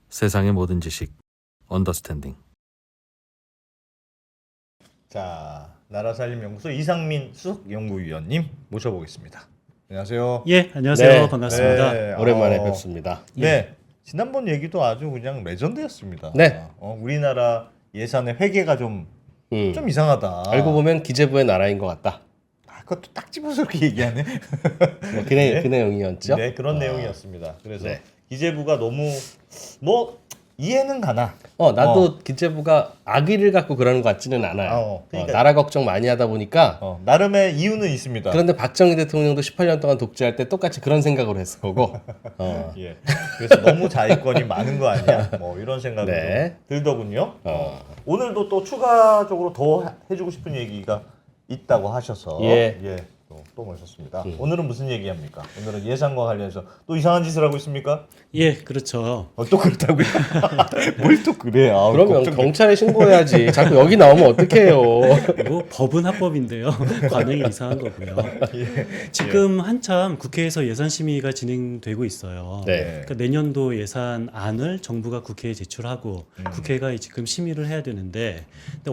세상의 모든 지식 언더스탠딩. 자, 나라살림연구소 이상민 수석연구위원님 모셔보겠습니다. 안녕하세요. 예, 안녕하세요. 네. 반갑습니다. 네, 오랜만에 뵙습니다. 네, 지난번 얘기도 아주 그냥 레전드였습니다. 네. 우리나라 예산의 회계가 좀 음. 이상하다. 알고 보면 기재부의 나라인 것 같다. 그것도 딱 집어서 그렇게 얘기하네. 뭐 그 내용이었죠. 네, 그런 내용이었습니다. 그래서 네. 기재부가 너무 이해는 가나. 나도 기재부가 악의를 갖고 그러는 것 같지는 않아요. 그러니까- 나라 걱정 많이 하다 보니까. 나름의 이유는 있습니다. 그런데 박정희 대통령도 18년 동안 독재할 때 똑같이 그런 생각으로 했을 거고. 예. 그래서 너무 자위권이 많은 거 아니야? 뭐 이런 생각이 네. 좀 들더군요. 오늘도 또 추가적으로 더 해주고 싶은 얘기가 있다고 하셔서 예. 또 모셨습니다. 오늘은 무슨 얘기합니까? 오늘은 예산과 관련해서 또 이상한 짓을 하고 있습니까? 예, 그렇죠. 또 그렇다고요? 뭘 또 그래? 그러면 경찰에 신고해야지. 자꾸 여기 나오면 어떡해요. 뭐 법은 합법인데요. 관행이 이상한 거고요. 지금 한참 국회에서 예산 심의가 진행되고 있어요. 네. 그러니까 내년도 예산안을 정부가 국회에 제출하고 국회가 지금 심의를 해야 되는데 근데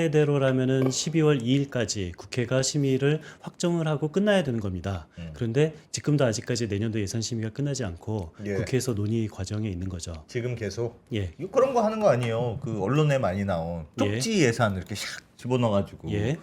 원래대로라면은 12월 2일까지 국회가 심의를 확정을 하고 끝나야 되는 겁니다. 그런데 지금도 아직까지 내년도 예산 심의가 끝나지 않고 예. 국회에서 논의 과정에 있는 거죠. 지금 계속 예. 이거 그런 거 하는 거 아니에요? 그 언론에 많이 나온 쪽지 예산 이렇게 샥 집어넣어가지고 예.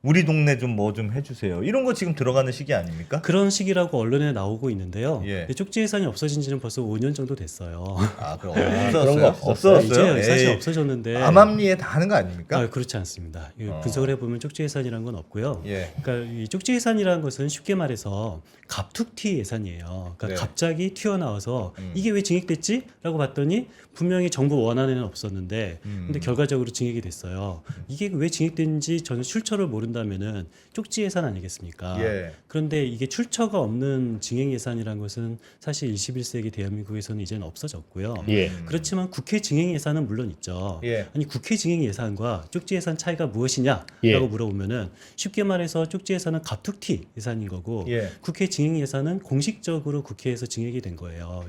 우리 동네 좀 뭐 좀 해주세요. 이런 거 지금 들어가는 시기 아닙니까? 그런 식이라고 언론에 나오고 있는데요. 예. 근데 쪽지 예산이 없어진 지는 벌써 5년 정도 됐어요. 그럼 그런 거 없었어요? 이제 사실 에이, 없어졌는데 암암리에 다 하는 거 아닙니까? 그렇지 않습니다. 분석을 해보면 쪽지 예산이라는 건 없고요. 예. 그러니까 이 쪽지 예산이라는 것은 쉽게 말해서 갑툭튀 예산이에요. 그러니까 네. 갑자기 튀어나와서 이게 왜 증액됐지? 라고 봤더니 분명히 정부 원안에는 없었는데 근데 결과적으로 증액이 됐어요. 이게 왜 증액된지 저는 출처를 모른다면은 쪽지 예산 아니겠습니까? 예. 그런데 이게 출처가 없는 증액 예산이라는 것은 사실 21세기 대한민국에서는 이제는 없어졌고요. 예. 그렇지만 국회 증액 예산은 물론 있죠. 예. 아니 국회 증액 예산과 쪽지 예산 차이가 무엇이냐라고 예. 물어보면은 쉽게 말해서 쪽지 예산은 갑툭튀 예산인 거고 예. 국회 증액 예산은 공식적으로 국회에서 증액이 된 거예요.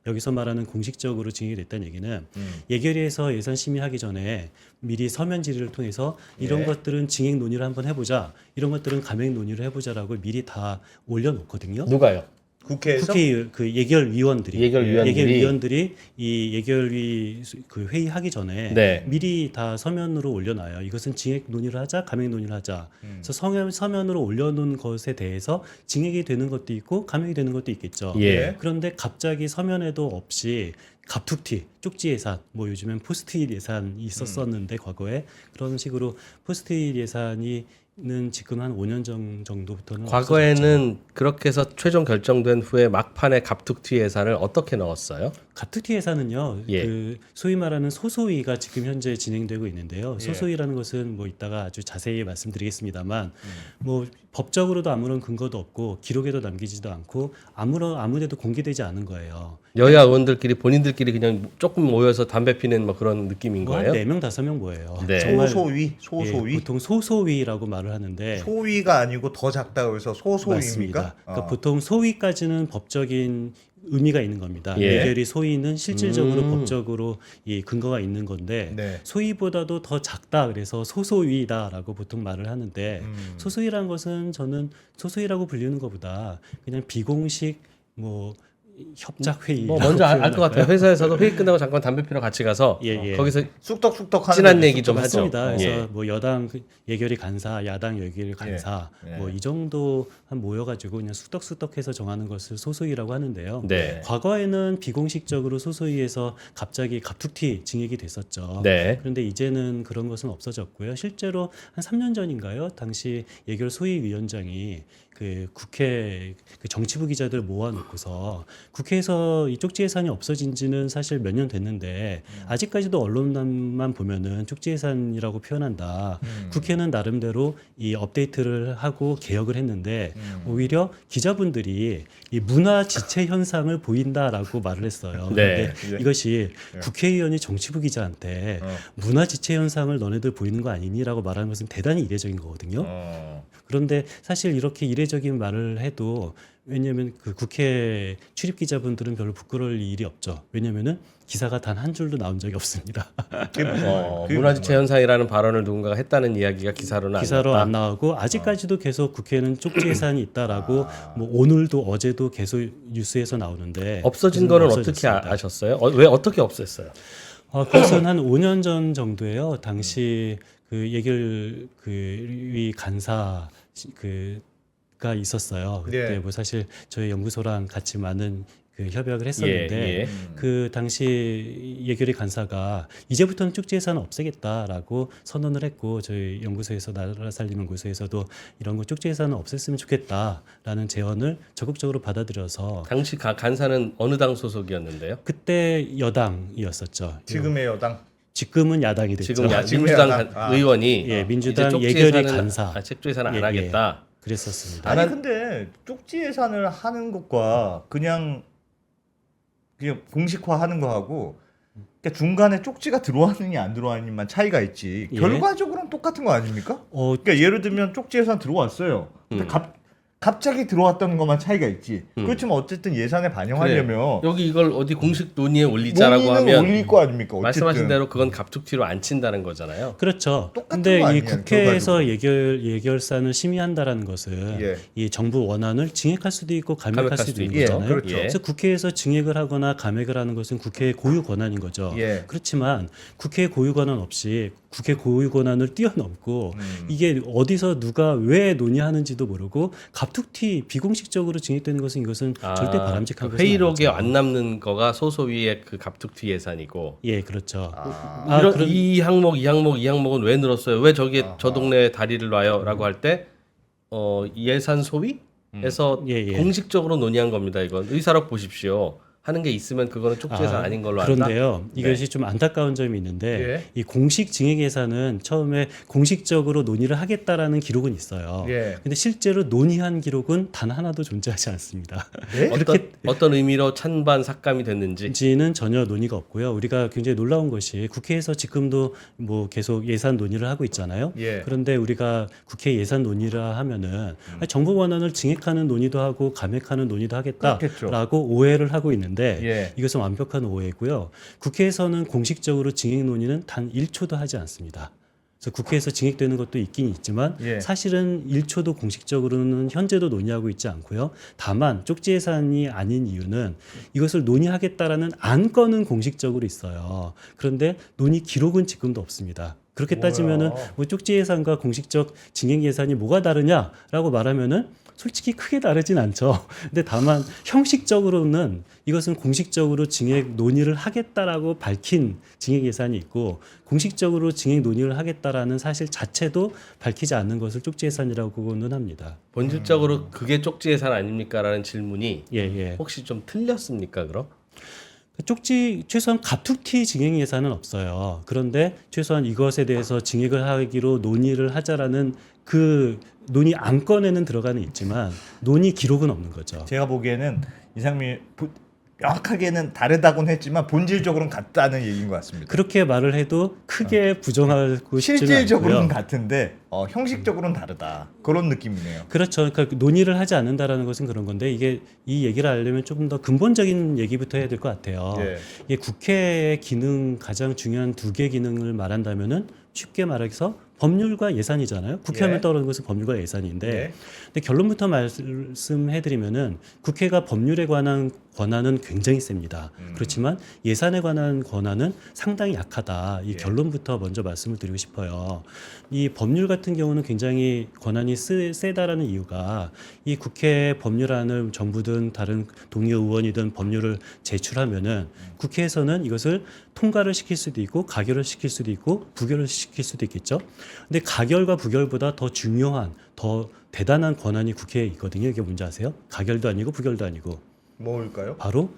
여기서 말하는 공식적으로 증액이 됐다는 얘기는 예결위에서 예산 심의하기 전에 미리 서면 질의를 통해서 이런 예. 것들은 증액 논의를 한번 해보자, 이런 것들은 감액 논의를 해보자라고 미리 다 올려놓거든요. 누가요? 국회에서 국회 그 예결위원들이 예결위원들이 이 예결위 그 회의하기 전에 네. 미리 다 서면으로 올려놔요. 이것은 증액 논의를 하자, 감액 논의를 하자. 그래서 서면으로 올려놓은 것에 대해서 증액이 되는 것도 있고 감액이 되는 것도 있겠죠. 예. 그런데 갑자기 서면에도 없이 갑툭튀, 쪽지 예산, 뭐 요즘엔 포스트잇 예산이 있었었는데 과거에 그런 식으로 포스트잇 예산이 는 지금 한 5년 정도부터는 과거에는 그렇게 해서 최종 결정된 후에 막판에 갑툭튀 예산을 어떻게 넣었어요? 갑툭튀 예산은요, 예. 그 소위 말하는 소소위가 지금 현재 진행되고 있는데요. 소소위라는 것은 뭐 이따가 아주 자세히 말씀드리겠습니다만, 뭐 법적으로도 아무런 근거도 없고 기록에도 남기지도 않고 아무데도 공개되지 않은 거예요. 여야 의원들끼리 본인들끼리 그냥 조금 모여서 담배 피는 뭐 그런 느낌인 뭐 한 거예요? 4명, 5명 뭐예요. 네. 정말 소소위. 예, 보통 소소위라고 말을 하는데 소위가 아니고 더 작다고 해서 소소위입니까? 맞습니다. 그러니까 보통 소위까지는 법적인 의미가 있는 겁니다. 예. 예결위 소위는 실질적으로 법적으로 이 근거가 있는 건데 네. 소위보다도 더 작다 그래서 소소위다라고 보통 말을 하는데 소소위라는 것은 저는 소소위라고 불리는 것보다 그냥 비공식 뭐 협작 회의. 뭐 먼저 알 것 같아요. 회사에서도 회의 끝나고 잠깐 담배 피러 같이 가서 예. 거기서 쑥덕쑥덕 하는 진한 거죠. 얘기 좀 하죠. 맞습니다. 그래서 예. 뭐 여당 예결위 간사, 야당 예결위 간사, 예. 뭐 이 정도 한 모여가지고 그냥 쑥덕쑥덕해서 정하는 것을 소소위라고 하는데요. 네. 과거에는 비공식적으로 소소위에서 갑자기 갑툭튀 증액이 됐었죠. 네. 그런데 이제는 그런 것은 없어졌고요. 실제로 한 3년 전인가요? 당시 예결 소위위원장이 그 국회 그 정치부 기자들 모아놓고서 국회에서 이 쪽지 예산이 없어진 지는 사실 몇 년 됐는데 아직까지도 언론만 보면은 쪽지 예산이라고 표현한다. 국회는 나름대로 이 업데이트를 하고 개혁을 했는데 오히려 기자분들이 이 문화 지체 현상을 보인다라고 말을 했어요. 네. 그런데 이것이 국회의원이 정치부 기자한테 문화 지체 현상을 너네들 보이는 거 아니니라고 말하는 것은 대단히 이례적인 거거든요. 그런데 사실 이렇게 이례적인 말을 해도 왜냐하면 그 국회 출입 기자분들은 별로 부끄러울 일이 없죠. 왜냐하면은 기사가 단 한 줄도 나온 적이 없습니다. 그게 무슨 말이에요? 그게 문화주체 현상이라는 발언을 누군가가 했다는 이야기가 기사로는 기사로 안 안 나왔다. 나오고 아직까지도 계속 국회에는 쪽지 예산이 있다라고 뭐 오늘도 어제도 계속 뉴스에서 나오는데 없어진 거는 어떻게 없어졌습니다. 아셨어요? 왜 어떻게 없앴어요? 그것은 한 5년 전 정도에요. 당시 그 예결위 간사 그가 있었어요. 그때 예. 뭐 사실 저희 연구소랑 같이 많은 그 협약을 했었는데 예, 예. 그 당시 예결위 간사가 이제부터는 쪽지 예산을 없애겠다라고 선언을 했고 저희 연구소에서 나라 살림 연구소에서도 이런 거 쪽지 예산을 없앴으면 좋겠다라는 제언을 적극적으로 받아들여서 당시 간사는 어느 당 소속이었는데요? 그때 여당이었었죠. 지금의 여당. 지금은 야당이 됐죠. 지금 지금 민주당 야당. 의원이 예, 민주당 이제 쪽지 예결위 예산은- 간사. 쪽지 예산 안 예, 예. 하겠다. 그랬었습니다. 아니 근데 쪽지 예산을 하는 것과 그냥 공식화하는 거하고 그러니까 중간에 쪽지가 들어왔느냐 안 들어왔느냐만 차이가 있지 예. 결과적으로는 똑같은 거 아닙니까? 어, 그러니까 예를 들면 쪽지 예산 들어왔어요. 근데 갑자기 들어왔던 것만 차이가 있지. 그렇지만 어쨌든 예산에 반영하려면 여기 이걸 어디 공식 논의에 올리자라고 논의는 하면 올릴 거 아닙니까? 어쨌든. 말씀하신 대로 그건 갑툭튀로 안 친다는 거잖아요. 그렇죠. 똑같은 근데 거 이 아니에요, 국회에서 예결산을 심의한다라는 것은 예. 이 정부 원안을 증액할 수도 있고 감액할 수도 있는 예, 거잖아요. 그렇죠. 예. 그래서 국회에서 증액을 하거나 감액을 하는 것은 국회의 고유 권한인 거죠. 예. 그렇지만 국회의 고유 권한 없이 국회 고유 권한을 뛰어넘고 이게 어디서 누가 왜 논의하는지도 모르고 갑툭튀 비공식적으로 증액되는 것은 이것은 절대 바람직한 것은 회의록에 아니죠. 안 남는 거가 소소위의 그 갑툭튀 예산이고 예, 그렇죠. 이런 이 항목은 왜 늘었어요? 왜 저기 저 동네에 다리를 놔요?라고 할 때 예산 소위에서 예, 예. 공식적으로 논의한 겁니다. 이건 의사록 보십시오. 하는 게 있으면 그거는 쪽지 예산 아닌 걸로 한다. 그런데요, 이것이 좀 안타까운 점이 있는데 예. 이 공식 증액 예산은 처음에 공식적으로 논의를 하겠다라는 기록은 있어요. 예. 근데 실제로 논의한 기록은 단 하나도 존재하지 않습니다. 네? 어떤 의미로 찬반 삭감이 됐는지 지는 전혀 논의가 없고요. 우리가 굉장히 놀라운 것이 국회에서 지금도 뭐 계속 예산 논의를 하고 있잖아요. 예. 그런데 우리가 국회 예산 논의라 하면은 정부 원안을 증액하는 논의도 하고 감액하는 논의도 그렇겠죠. 하겠다라고 오해를 하고 있는데 예. 이것은 완벽한 오해고요. 국회에서는 공식적으로 증액 논의는 단 1초도 하지 않습니다. 그래서 국회에서 증액되는 것도 있긴 있지만 예. 사실은 1초도 공식적으로는 현재도 논의하고 있지 않고요. 다만 쪽지 예산이 아닌 이유는 이것을 논의하겠다라는 안건은 공식적으로 있어요. 그런데 논의 기록은 지금도 없습니다. 그렇게 따지면은 뭐 쪽지 예산과 공식적 증액 예산이 뭐가 다르냐라고 말하면은 솔직히 크게 다르진 않죠. 근데 다만 형식적으로는 이것은 공식적으로 증액 논의를 하겠다라고 밝힌 증액 예산이 있고 공식적으로 증액 논의를 하겠다라는 사실 자체도 밝히지 않는 것을 쪽지 예산이라고는 합니다. 본질적으로 그게 쪽지 예산 아닙니까라는 질문이 예. 혹시 좀 틀렸습니까? 그럼? 쪽지 최소한 갑툭튀 증액 예산은 없어요. 그런데 최소한 이것에 대해서 증액을 하기로 논의를 하자라는 그 논의 안건에는 들어가는 있지만 논의 기록은 없는 거죠. 제가 보기에는 이상민 명확하게는 다르다고는 했지만 본질적으로는 같다는 얘기인 것 같습니다. 그렇게 말을 해도 크게 부정하고 싶지는 실질적으로는 않고요. 같은데 형식적으로는 다르다. 그런 느낌이네요. 그렇죠. 그러니까 논의를 하지 않는다라는 것은 그런 건데 이게 이 얘기를 하려면 조금 더 근본적인 얘기부터 해야 될 것 같아요. 예. 이게 국회의 기능 가장 중요한 두 개 기능을 말한다면은 쉽게 말해서 법률과 예산이잖아요. 국회하면 예. 떠오르는 것은 법률과 예산인데, 예. 근데 결론부터 말씀해드리면은 국회가 법률에 관한 권한은 굉장히 셉니다. 그렇지만 예산에 관한 권한은 상당히 약하다. 이 예. 결론부터 먼저 말씀을 드리고 싶어요. 이 법률 같은 경우는 굉장히 권한이 세다라는 이유가 이 국회 법률안을 정부든 다른 동료 의원이든 법률을 제출하면은 국회에서는 이것을 통과를 시킬 수도 있고 가결을 시킬 수도 있고 부결을 시킬 수도 있겠죠. 근데 가결과 부결보다 더 중요한 더 대단한 권한이 국회에 있거든요. 이게 뭔지 아세요? 가결도 아니고 부결도 아니고 뭘까요? 바로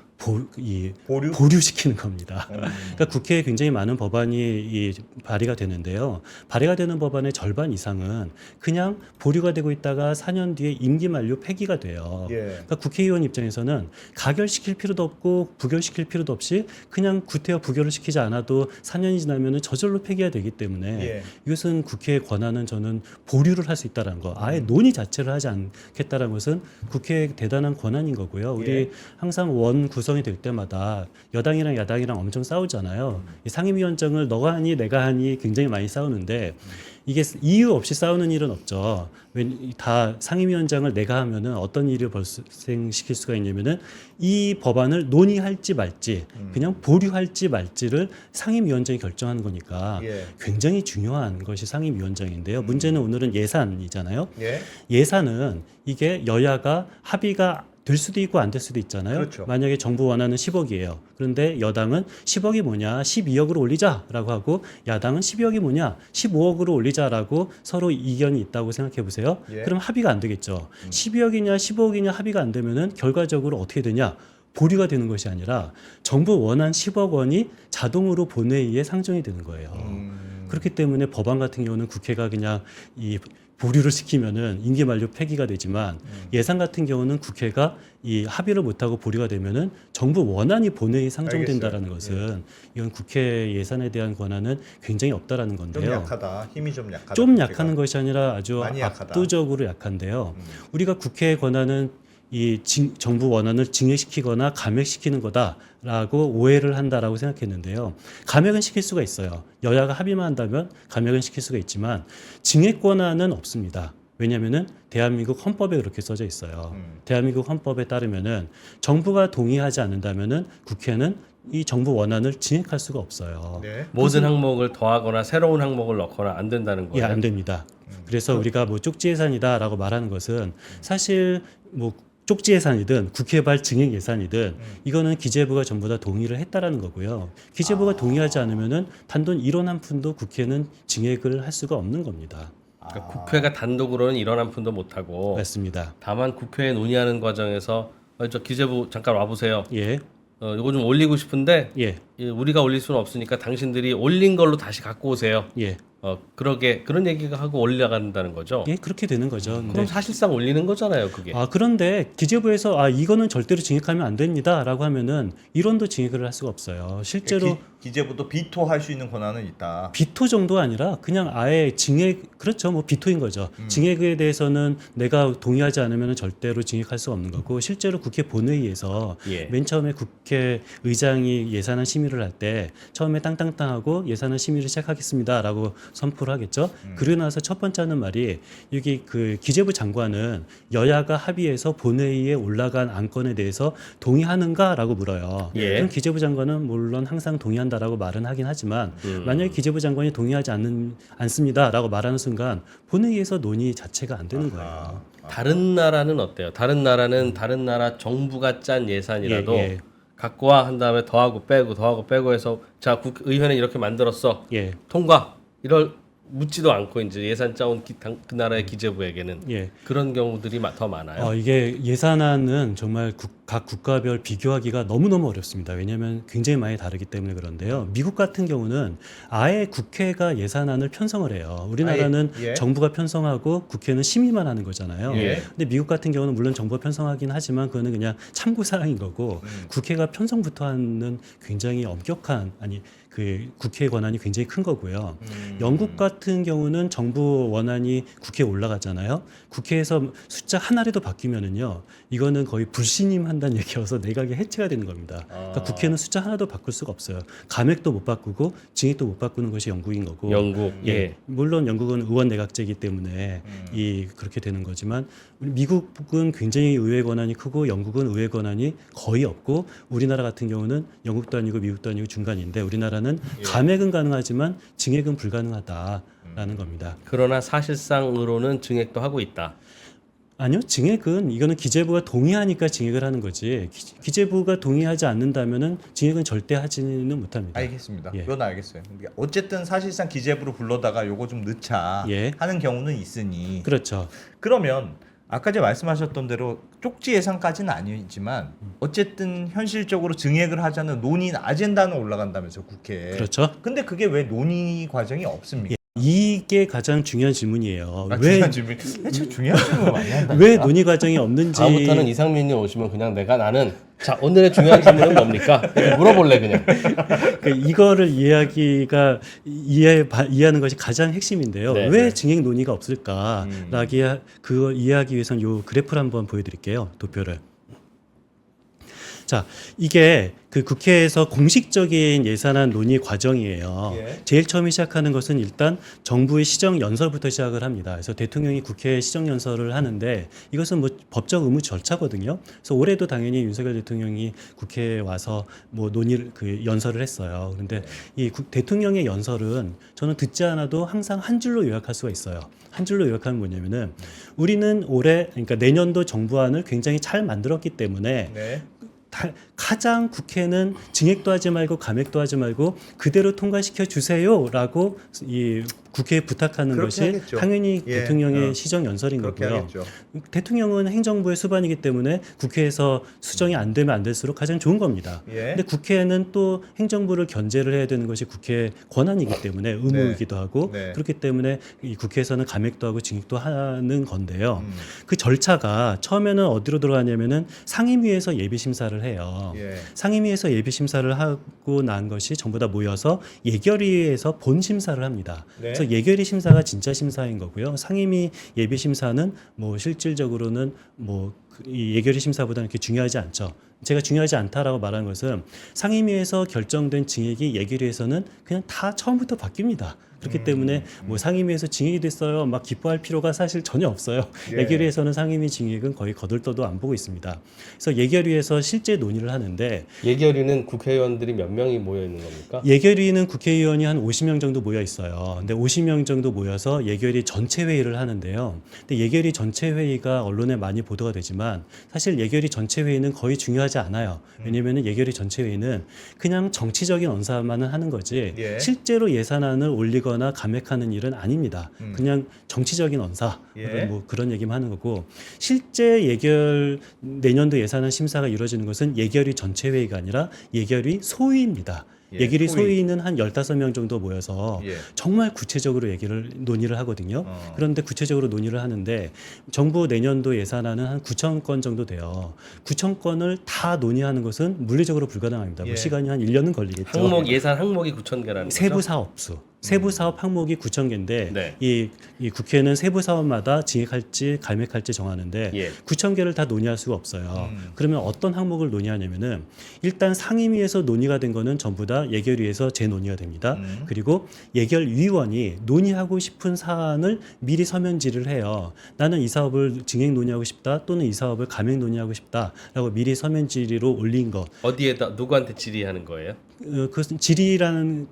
보류시키는 겁니다. 그러니까 국회에 굉장히 많은 법안이 발의가 되는데요. 발의가 되는 법안의 절반 이상은 그냥 보류가 되고 있다가 4년 뒤에 임기 만료 폐기가 돼요. 예. 그러니까 국회의원 입장에서는 가결시킬 필요도 없고 부결시킬 필요도 없이 그냥 구태여 부결을 시키지 않아도 4년이 지나면 저절로 폐기가 되기 때문에 예. 이것은 국회의 권한은 저는 보류를 할 수 있다는 거. 아예 논의 자체를 하지 않겠다는 것은 국회의 대단한 권한인 거고요. 우리 예. 항상 원 구성이 될 때마다 여당이랑 야당이랑 엄청 싸우잖아요. 이 상임위원장을 너가 하니 내가 하니 굉장히 많이 싸우는데 이게 이유 없이 싸우는 일은 없죠. 다 상임위원장을 내가 하면은 어떤 일을 발생시킬 수가 있냐면은 이 법안을 논의할지 말지 그냥 보류할지 말지를 상임위원장이 결정하는 거니까 예. 굉장히 중요한 것이 상임위원장인데요. 문제는 오늘은 예산이잖아요. 예. 예산은 이게 여야가 합의가 될 수도 있고 안 될 수도 있잖아요. 그렇죠. 만약에 정부 원안은 10억이에요. 그런데 여당은 10억이 뭐냐 12억으로 올리자라고 하고 야당은 12억이 뭐냐 15억으로 올리자라고 서로 이견이 있다고 생각해 보세요. 예. 그럼 합의가 안 되겠죠. 12억이냐 15억이냐 합의가 안 되면은 결과적으로 어떻게 되냐 보류가 되는 것이 아니라 정부 원안 10억 원이 자동으로 본회의에 상정이 되는 거예요. 그렇기 때문에 법안 같은 경우는 국회가 그냥 이 보류를 시키면은 임기 만료 폐기가 되지만 예산 같은 경우는 국회가 이 합의를 못하고 보류가 되면은 정부 원안이 본회의 상정된다라는 것은 이건 국회 예산에 대한 권한은 굉장히 없다라는 좀 건데요. 약하다. 힘이 좀 약하다. 좀 국회가. 약하는 것이 아니라 아주 많이 약하다. 압도적으로 약한데요. 우리가 국회의 권한은 이 정부 원안을 증액시키거나 감액시키는 거다라고 오해를 한다라고 생각했는데요. 감액은 시킬 수가 있어요. 여야가 합의만 한다면 감액은 시킬 수가 있지만 증액 권한은 없습니다. 왜냐하면은 대한민국 헌법에 그렇게 써져 있어요. 대한민국 헌법에 따르면은 정부가 동의하지 않는다면은 국회는 이 정부 원안을 증액할 수가 없어요. 네. 모든 항목을 더하거나 새로운 항목을 넣거나 안 된다는 예, 거예요. 안 됩니다. 그래서 우리가 뭐 쪽지 예산이다라고 말하는 것은 사실 뭐 쪽지 예산이든 국회발 증액 예산이든 이거는 기재부가 전부 다 동의를 했다라는 거고요. 기재부가 동의하지 않으면은 단돈 1원 한 푼도 국회는 증액을 할 수가 없는 겁니다. 그러니까 국회가 단독으로는 일원 한 푼도 못 하고 맞습니다. 다만 국회에 논의하는 과정에서 저 기재부 잠깐 와보세요. 예, 이거 좀 올리고 싶은데 예, 우리가 올릴 수는 없으니까 당신들이 올린 걸로 다시 갖고 오세요. 예, 그런 얘기가 하고 올라간다는 거죠. 예, 그렇게 되는 거죠. 근데 그럼 사실상 올리는 거잖아요, 그게. 그런데 기재부에서 이거는 절대로 증액하면 안 됩니다라고 하면은 1원도 증액을 할 수가 없어요. 실제로 기재부도 비토할 수 있는 권한은 있다. 비토 정도 아니라 그냥 아예 증액 그렇죠 뭐 비토인 거죠. 증액에 대해서는 내가 동의하지 않으면 절대로 증액할 수 없는 거고 실제로 국회 본회의에서 예. 맨 처음에 국회 의장이 예산안 심의를 할 때 처음에 땅땅땅하고 예산안 심의를 시작하겠습니다라고 선포를 하겠죠. 그러고 나서 첫 번째 하는 말이 여기 그 기재부 장관은 여야가 합의해서 본회의에 올라간 안건에 대해서 동의하는가라고 물어요. 예. 그럼 기재부 장관은 물론 항상 동의한다라고 말은 하긴 하지만 만약에 기재부 장관이 동의하지 않습니다라고 말하는 순간 본회의에서 논의 자체가 안 되는 거예요. 다른 나라는 어때요? 다른 나라는 다른 나라 정부가 짠 예산이라도 예, 예. 갖고 와 한 다음에 더하고 빼고 해서 자 국의회는 이렇게 만들었어 예, 통과 이럴 묻지도 않고 이제 예산 짜온 그 나라의 기재부에게는 예. 그런 경우들이 더 많아요. 이게 예산안은 정말 각 국가별 비교하기가 너무너무 어렵습니다. 왜냐하면 굉장히 많이 다르기 때문에 그런데요. 미국 같은 경우는 아예 국회가 예산안을 편성을 해요. 우리나라는 예. 정부가 편성하고 국회는 심의만 하는 거잖아요. 예. 근데 미국 같은 경우는 물론 정부가 편성하긴 하지만 그거는 그냥 참고사항인 거고 국회가 편성부터 하는 굉장히 엄격한 그 국회의 권한이 굉장히 큰 거고요. 영국 같은 경우는 정부 원안이 국회에 올라가잖아요. 국회에서 숫자 하나라도 바뀌면은요, 이거는 거의 불신임한다는 얘기여서 내각이 해체가 되는 겁니다. 그러니까 국회는 숫자 하나도 바꿀 수가 없어요. 감액도 못 바꾸고 증액도 못 바꾸는 것이 영국인 거고. 영국, 예. 물론 영국은 의원 내각제이기 때문에 그렇게 되는 거지만 미국은 굉장히 의회 권한이 크고 영국은 의회 권한이 거의 없고 우리나라 같은 경우는 영국도 아니고 미국도 아니고 중간인데 우리나라는 감액은 가능하지만 증액은 불가능하다라는 겁니다. 그러나 사실상으로는 증액도 하고 있다. 아니요, 증액은 이거는 기재부가 동의하니까 증액을 하는 거지. 기재부가 동의하지 않는다면은 증액은 절대 하지는 못합니다. 알겠습니다. 예. 그건 알겠어요. 어쨌든 사실상 기재부로 불러다가 요거 좀 넣자 예. 하는 경우는 있으니 그렇죠. 그러면 아까 제가 말씀하셨던 대로 쪽지 예산까지는 아니지만 어쨌든 현실적으로 증액을 하자는 논의 아젠다는 올라간다면서 국회에. 그렇죠. 근데 그게 왜 논의 과정이 없습니까? 이게 가장 중요한 질문이에요. 아, 왜, 중요한 질문. 참 중요한 질문 많이 한다. 왜 논의 과정이 없는지. 다음부터는 이상민님 오시면 그냥 내가 나는 자 오늘의 중요한 질문은 뭡니까? 이렇게 물어볼래 그냥. 이거를 이해하는 것이 가장 핵심인데요. 네, 왜 네. 증액 논의가 없을까? 그걸 이해하기 위해서는 요 그래프를 한번 보여드릴게요. 도표를. 자, 이게 그 국회에서 공식적인 예산안 논의 과정이에요. 예. 제일 처음에 시작하는 것은 일단 정부의 시정 연설부터 시작을 합니다. 그래서 대통령이 국회에 시정 연설을 하는데 이것은 뭐 법적 의무 절차거든요. 그래서 올해도 당연히 윤석열 대통령이 국회에 와서 뭐 논의를 연설을 했어요. 그런데 이 대통령의 연설은 저는 듣지 않아도 항상 한 줄로 요약할 수가 있어요. 한 줄로 요약하면 뭐냐면은 우리는 올해 그러니까 내년도 정부안을 굉장히 잘 만들었기 때문에 네. 가장 국회는 증액도 하지 말고 감액도 하지 말고 그대로 통과시켜 주세요라고 이 국회에 부탁하는 그렇게 것이 하겠죠. 당연히 예. 대통령의 시정 연설인 그렇게 거고요. 하겠죠. 대통령은 행정부의 수반이기 때문에 국회에서 수정이 안 되면 안 될수록 가장 좋은 겁니다. 예. 근데 국회는 또 행정부를 견제를 해야 되는 것이 국회의 권한이기 때문에 의무이기도 하고 네. 그렇기 때문에 이 국회에서는 감액도 하고 증액도 하는 건데요. 그 절차가 처음에는 어디로 들어가냐면은 상임위에서 예비 심사를 해요. 예. 상임위에서 예비 심사를 하고 난 것이 전부 다 모여서 예결위에서 본 심사를 합니다. 네. 그래서 예결위 심사가 진짜 심사인 거고요. 상임위 예비 심사는 뭐 실질적으로는 뭐 이 예결위 심사보다는 그렇게 중요하지 않죠. 제가 중요하지 않다라고 말하는 것은 상임위에서 결정된 증액이 예결위에서는 그냥 다 처음부터 바뀝니다. 그렇기 때문에 뭐 상임위에서 증액이 됐어요. 막 기뻐할 필요가 사실 전혀 없어요. 예. 예결위에서는 상임위 증액은 거의 거들떠도 안 보고 있습니다. 그래서 예결위에서 실제 논의를 하는데 예결위는 국회의원들이 몇 명이 모여 있는 겁니까? 예결위는 국회의원이 한 50명 정도 모여 있어요. 근데 50명 정도 모여서 예결위 전체 회의를 하는데요. 근데 예결위 전체 회의가 언론에 많이 보도가 되지만 사실 예결위 전체 회의는 거의 중요하지 않아요. 왜냐하면 예결위 전체 회의는 그냥 정치적인 언사만은 하는 거지 예. 실제로 예산안을 올리거나 감액하는 일은 아닙니다. 그냥 정치적인 언사 예. 뭐 그런 얘기만 하는 거고 실제 내년도 예산안 심사가 이루어지는 것은 예결위 전체 회의가 아니라 예결위 소위입니다. 예, 예결위 소위. 소위는 한 15명 정도 모여서 예. 정말 구체적으로 논의를 하거든요. 그런데 구체적으로 논의를 하는데 정부 내년도 예산안은 한 9천 건 정도 돼요. 9천 건을 다 논의하는 것은 물리적으로 불가능합니다. 예. 뭐 시간이 한 1년은 걸리겠죠. 예산 항목이 9,000개라는 거죠. 세부 사업수. 세부 사업 항목이 9,000개인데 네. 이 국회는 세부 사업마다 증액할지 감액할지 정하는데 예. 9,000개를 다 논의할 수가 없어요. 그러면 어떤 항목을 논의하냐면은 일단 상임위에서 논의가 된 거는 전부 다 예결위에서 재논의가 됩니다. 그리고 예결위원이 논의하고 싶은 사안을 미리 서면 질의를 해요. 나는 이 사업을 증액 논의하고 싶다 또는 이 사업을 감액 논의하고 싶다라고 미리 서면 질의로 올린 것. 어디에다 누구한테 질의하는 거예요? 그것은 질의라는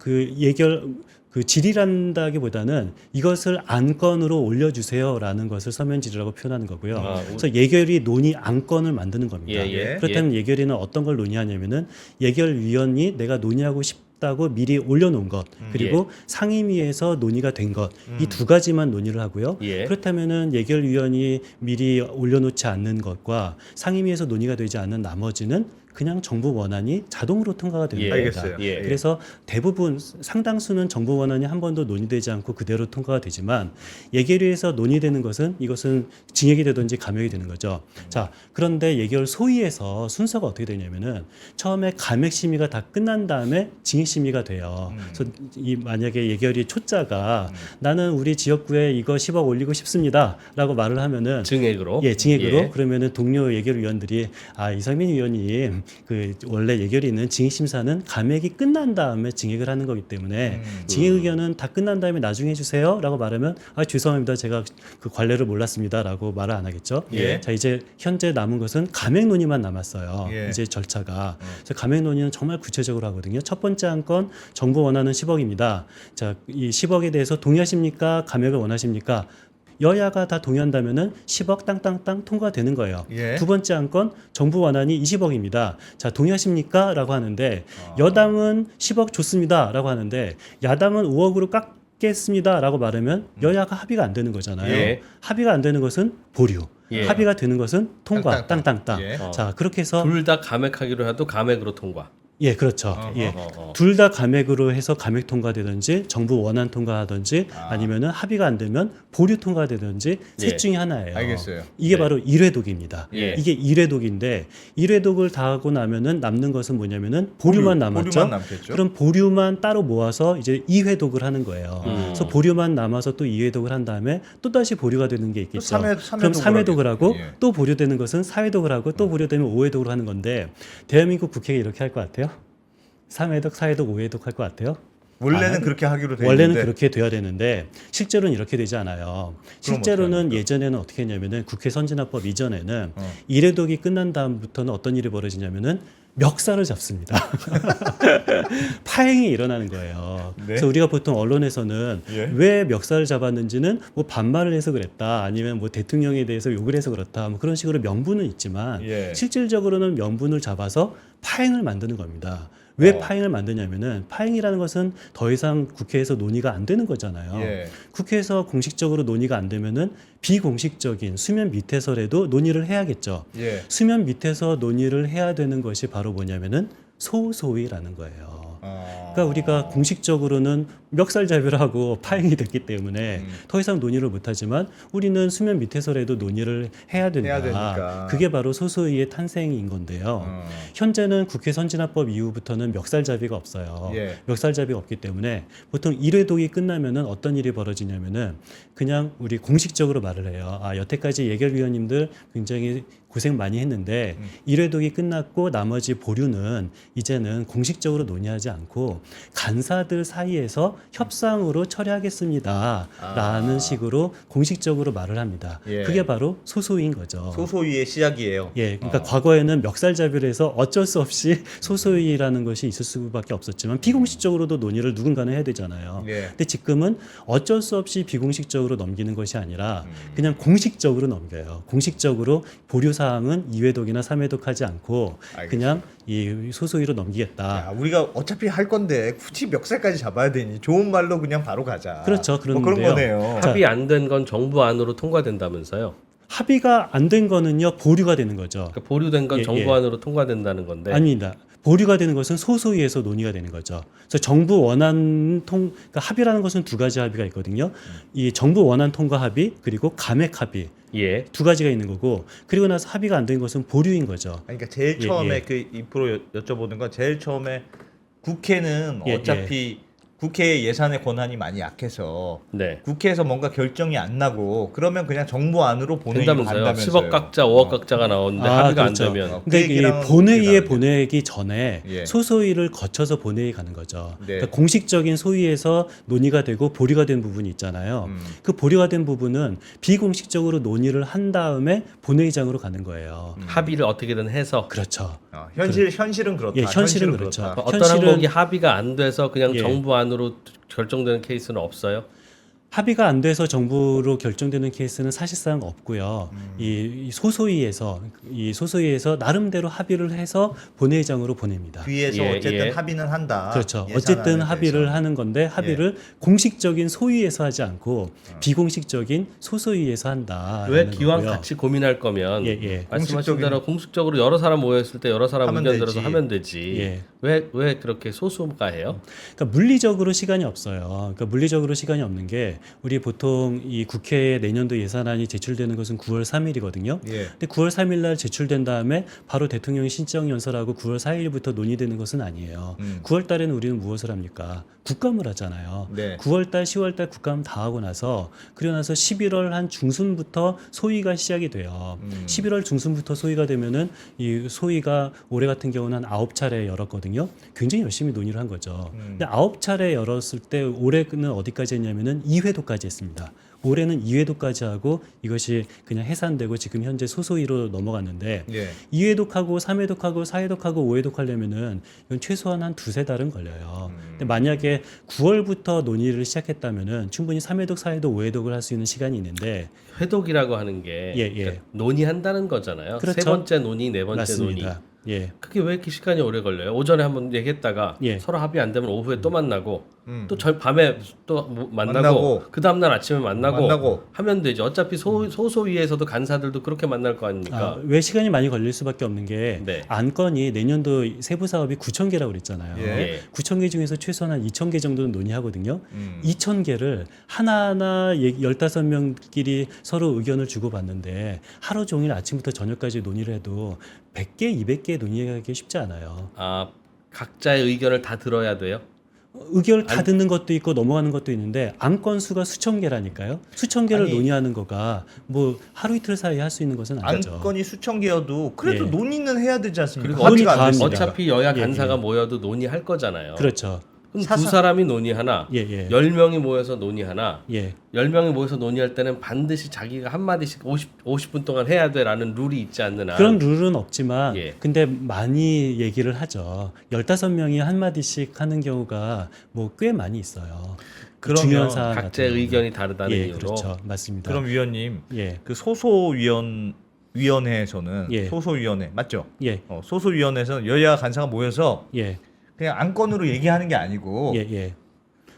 질의란다기보다는 이것을 안건으로 올려주세요라는 것을 서면 질의라고 표현하는 거고요. 그래서 예결위 논의 안건을 만드는 겁니다. 예. 그렇다면 예결위는 어떤 걸 논의하냐면은 예결위원이 내가 논의하고 싶다고 미리 올려놓은 것 그리고 상임위에서 논의가 된 것 이 두 가지만 논의를 하고요. 예. 그렇다면은 예결위원이 미리 올려놓지 않는 것과 상임위에서 논의가 되지 않는 나머지는 그냥 정부 원안이 자동으로 통과가 되는 예. 겁니다. 알겠어요. 예. 그래서 대부분 상당수는 정부 원안이 한 번도 논의되지 않고 그대로 통과가 되지만 예결위에서 논의되는 것은 이것은 증액이 되든지 감액이 되는 거죠. 자, 그런데 예결 소위에서 순서가 어떻게 되냐면은 처음에 감액 심의가 다 끝난 다음에 증액 심의가 돼요. 그래서 만약에 예결위 초짜가 나는 우리 지역구에 이거 10억 올리고 싶습니다라고 말을 하면은 증액으로. 예, 증액으로 예. 그러면은 동료 예결위원들이 이상민 위원님 원래 예결위는 증액 심사는 감액이 끝난 다음에 증액을 하는 거기 때문에 증액 의견은 다 끝난 다음에 나중에 해주세요라고 말하면 죄송합니다 제가 그 관례를 몰랐습니다라고 말을 안 하겠죠. 예. 자 이제 현재 남은 것은 감액 논의만 남았어요. 예. 이제 절차가 그래서 감액 논의는 정말 구체적으로 하거든요. 첫 번째 안건 정부 원하는 10억입니다. 자 이 10억에 대해서 동의하십니까? 감액을 원하십니까? 여야가 다 동의한다면은 10억 땅땅땅 통과되는 거예요. 예. 두 번째 안건 정부 원안이 20억입니다. 자 동의하십니까? 라고 하는데 여당은 10억 좋습니다. 라고 하는데 야당은 5억으로 깎겠습니다. 라고 말하면 여야가 합의가 안 되는 거잖아요. 예. 합의가 안 되는 것은 보류. 예. 합의가 되는 것은 통과, 땅땅땅. 예. 자, 그렇게 해서 둘 다 감액하기로 해도 감액으로 통과. 예, 그렇죠. 예. 둘 다 감액으로 해서 감액 통과되든지 정부 원안 통과하든지 아니면은 합의가 안 되면 보류 통과되든지 예. 셋 중에 하나예요. 알겠어요. 이게 네. 바로 일회독입니다. 예. 이게 일회독인데 일회독을 다 하고 나면은 남는 것은 뭐냐면은 보류만 남았죠. 보류만 남겠죠. 그럼 보류만 따로 모아서 이제 이회독을 하는 거예요. 그래서 보류만 남아서 또 이회독을 한 다음에 또 다시 보류가 되는 게 있겠죠. 그럼 삼회독을 하고 예. 또 보류되는 것은 사회독을 하고 또 보류되면 오회독을 하는 건데 대한민국 국회가 이렇게 할 것 같아요? 3회독, 4회독, 5회독 할 것 같아요? 원래는 그렇게 하기로 돼 원래는 있는데 그렇게 돼야 되는데 실제로는 이렇게 되지 않아요. 실제로는 예전에는 어떻게 했냐면은 국회 선진화법 이전에는 일회독이 끝난 다음부터는 어떤 일이 벌어지냐면은 멱살을 잡습니다. 파행이 일어나는 거예요. 네? 그래서 우리가 보통 언론에서는 예? 왜 멱살을 잡았는지는 뭐 반말을 해서 그랬다, 아니면 뭐 대통령에 대해서 욕을 해서 그렇다, 뭐 그런 식으로 명분은 있지만 예. 실질적으로는 명분을 잡아서 파행을 만드는 겁니다. 왜 파행을 만드냐면은 파행이라는 것은 더 이상 국회에서 논의가 안 되는 거잖아요. 예. 국회에서 공식적으로 논의가 안 되면은 비공식적인 수면 밑에서라도 논의를 해야겠죠. 예. 수면 밑에서 논의를 해야 되는 것이 바로 뭐냐면은 소소위라는 거예요. 그러니까 우리가 공식적으로는 멱살잡이를 하고 파행이 됐기 때문에 더 이상 논의를 못하지만 우리는 수면 밑에서라도 논의를 해야 된다. 해야 되니까. 그게 바로 소소위의 탄생인 건데요. 현재는 국회 선진화법 이후부터는 멱살잡이가 없어요. 예. 멱살잡이가 없기 때문에 보통 일회독이 끝나면은 어떤 일이 벌어지냐면은 그냥 우리 공식적으로 말을 해요. 아, 여태까지 예결위원님들 굉장히 고생 많이 했는데 일회독이 끝났고 나머지 보류는 이제는 공식적으로 논의하지 않고 간사들 사이에서 협상으로 처리하겠습니다. 라는 식으로 공식적으로 말을 합니다. 예. 그게 바로 소소위인 거죠. 소소위의 시작이에요. 예, 그러니까 과거에는 멱살잡이를 해서 어쩔 수 없이 소소위라는 것이 있을 수밖에 없었지만 비공식적으로도 논의를 누군가는 해야 되잖아요. 예. 근데 지금은 어쩔 수 없이 비공식적으로 넘기는 것이 아니라 그냥 공식적으로 넘겨요. 공식적으로 보류 사항은 2회독이나 3회독 하지 않고 그냥 이 소소위로 넘기겠다. 야, 우리가 어차피 할 건데 굳이 멱살까지 잡아야 되니 좋은 말로 그냥 바로 가자. 그렇죠. 뭐 그런 그런데요. 거네요. 합의 안 된 건 정부 안으로 통과된다면서요? 합의가 안 된 거는요, 보류가 되는 거죠. 그러니까 보류된 건 예, 정부 예. 안으로 통과된다는 건데. 아닙니다. 보류가 되는 것은 소소위에서 논의가 되는 거죠. 그래서 정부 원안 그러니까 합의라는 것은 두 가지 합의가 있거든요. 이 정부 원안 통과 합의 그리고 감액 합의 예. 두 가지가 있는 거고 그리고 나서 합의가 안 된 것은 보류인 거죠. 그러니까 제일 예, 처음에 예. 그 입으로 여쭤보는 건 제일 처음에 국회는 예, 어차피 국회의 예산의 권한이 많이 약해서 네. 국회에서 뭔가 결정이 안 나고 그러면 그냥 정부 안으로 본회의로 된다면서요. 간다면서요. 10억 각자, 5억 각자가 나오는데 합의가 그렇죠. 안 되면. 그 근데 이 얘기랑 본회의에 다르네요. 보내기 전에 예. 소소위를 거쳐서 본회의 가는 거죠. 네. 그러니까 공식적인 소위에서 논의가 되고 보류가 된 부분이 있잖아요. 그 보류가 된 부분은 비공식적으로 논의를 한 다음에 본회의장으로 가는 거예요. 합의를 어떻게든 해서 그렇죠. 현실은 그렇다. 예, 현실은 그렇죠. 그렇다. 어떤 현실은- 항목이 합의가 안 돼서 그냥 예. 정부 안으로 결정되는 케이스는 없어요? 합의가 안 돼서 정부로 결정되는 케이스는 사실상 없고요. 이 소소위에서 나름대로 합의를 해서 본회의장으로 보냅니다. 뒤에서 예, 어쨌든 예. 합의는 한다. 그렇죠. 예산안에 어쨌든 대해서. 합의를 하는 건데 합의를 공식적인 소위에서 하지 않고 비공식적인 소소위에서 한다. 왜 기왕 같이 고민할 거면 예, 예. 말씀하신 대로 공식적으로 여러 사람 모였을 때 여러 사람 하면 의견 들어서 되지. 하면 되지. 예. 왜 그렇게 소수가 해요? 그러니까 물리적으로 시간이 없어요. 그러니까 물리적으로 시간이 없는 게 우리 보통 이 국회에 내년도 예산안이 제출되는 것은 9월 3일이거든요. 예. 근데 9월 3일 날 제출된 다음에 바로 대통령이 신청 연설하고 9월 4일부터 논의되는 것은 아니에요. 9월 달에는 우리는 무엇을 합니까? 국감을 하잖아요. 네. 9월 달, 10월 달 국감 다 하고 나서 그리고 나서 11월 한 중순부터 소위가 시작이 돼요. 11월 중순부터 소위가 되면은 이 소위가 올해 같은 경우는 한 9차례 열었거든요. 굉장히 열심히 논의를 한 거죠. 근데 9차례 열었을 때 올해는 어디까지 했냐면은 2회도까지 했습니다. 올해는 2회도까지 하고 이것이 그냥 해산되고 지금 현재 소소위로 넘어갔는데 예. 2회독하고 3회독하고 4회독하고 5회독 하려면은 이건 최소한 한 두세 달은 걸려요. 근데 만약에 9월부터 논의를 시작했다면은 충분히 3회독, 4회독, 5회독을 할 수 있는 시간이 있는데 회독이라고 하는 게 예, 예. 그러니까 논의한다는 거잖아요. 그렇죠. 세 번째 논의, 네 번째 맞습니다. 논의. 예. 그게 왜 이렇게 시간이 오래 걸려요? 오전에 한번 얘기했다가 예. 서로 합의 안 되면 오후에 또 만나고 음. 또 밤에 또 만나고 그 다음 날 아침에 만나고 하면 되죠. 어차피 소소위에서도 간사들도 그렇게 만날 거 아닙니까? 왜 시간이 많이 걸릴 수밖에 없는 게 네. 안건이 내년도 세부 사업이 9,000개라고 그랬잖아요. 예. 9,000개 중에서 최소한 2,000개 정도는 논의하거든요. 2,000개를 하나하나 15명끼리 서로 의견을 주고받는데 하루 종일 아침부터 저녁까지 논의를 해도 100개, 200개 논의하기 쉽지 않아요. 아, 각자의 의견을 다 들어야 돼요? 의견을 다 듣는 것도 있고 넘어가는 것도 있는데 안건 수가 수천 개라니까요. 수천 개를 아니, 논의하는 거가 뭐 하루 이틀 사이에 할 수 있는 것은 아니죠. 안건이 수천 개여도 그래도 예. 논의는 해야 되지 않습니까? 그리고 논의 합의가 다 안 됐으니까. 합니다. 어차피 여야 예, 간사가 예. 모여도 논의할 거잖아요. 그렇죠. 그럼 두 사람이 논의하나, 예, 예. 10명이 모여서 논의하나, 예. 10명이 모여서 논의할 때는 반드시 자기가 한마디씩 50분 동안 해야 돼라는 룰이 있지 않는 한. 그런 룰은 없지만 예. 근데 많이 얘기를 하죠. 15명이 한마디씩 하는 경우가 뭐 꽤 많이 있어요. 그러면 중요한 사안 각자의 같은 의견이 다르다는 예, 이유로. 그렇죠. 맞습니다. 그럼 위원님 예. 그 소소위원회에서는 예. 소소위원회 맞죠? 예. 소소위원회에서는 여야 간사가 모여서 예. 그냥 안건으로 얘기하는 게 아니고 예, 예.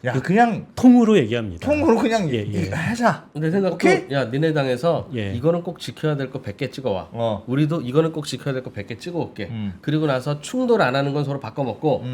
야 그냥 통으로 얘기합니다. 통으로 그냥 예, 예. 하자. 근데 생각도 오케이? 야 니네 당에서 예. 이거는 꼭 지켜야 될 거 100개 찍어와. 우리도 이거는 꼭 지켜야 될 거 100개 찍어올게. 그리고 나서 충돌 안 하는 건 서로 바꿔먹고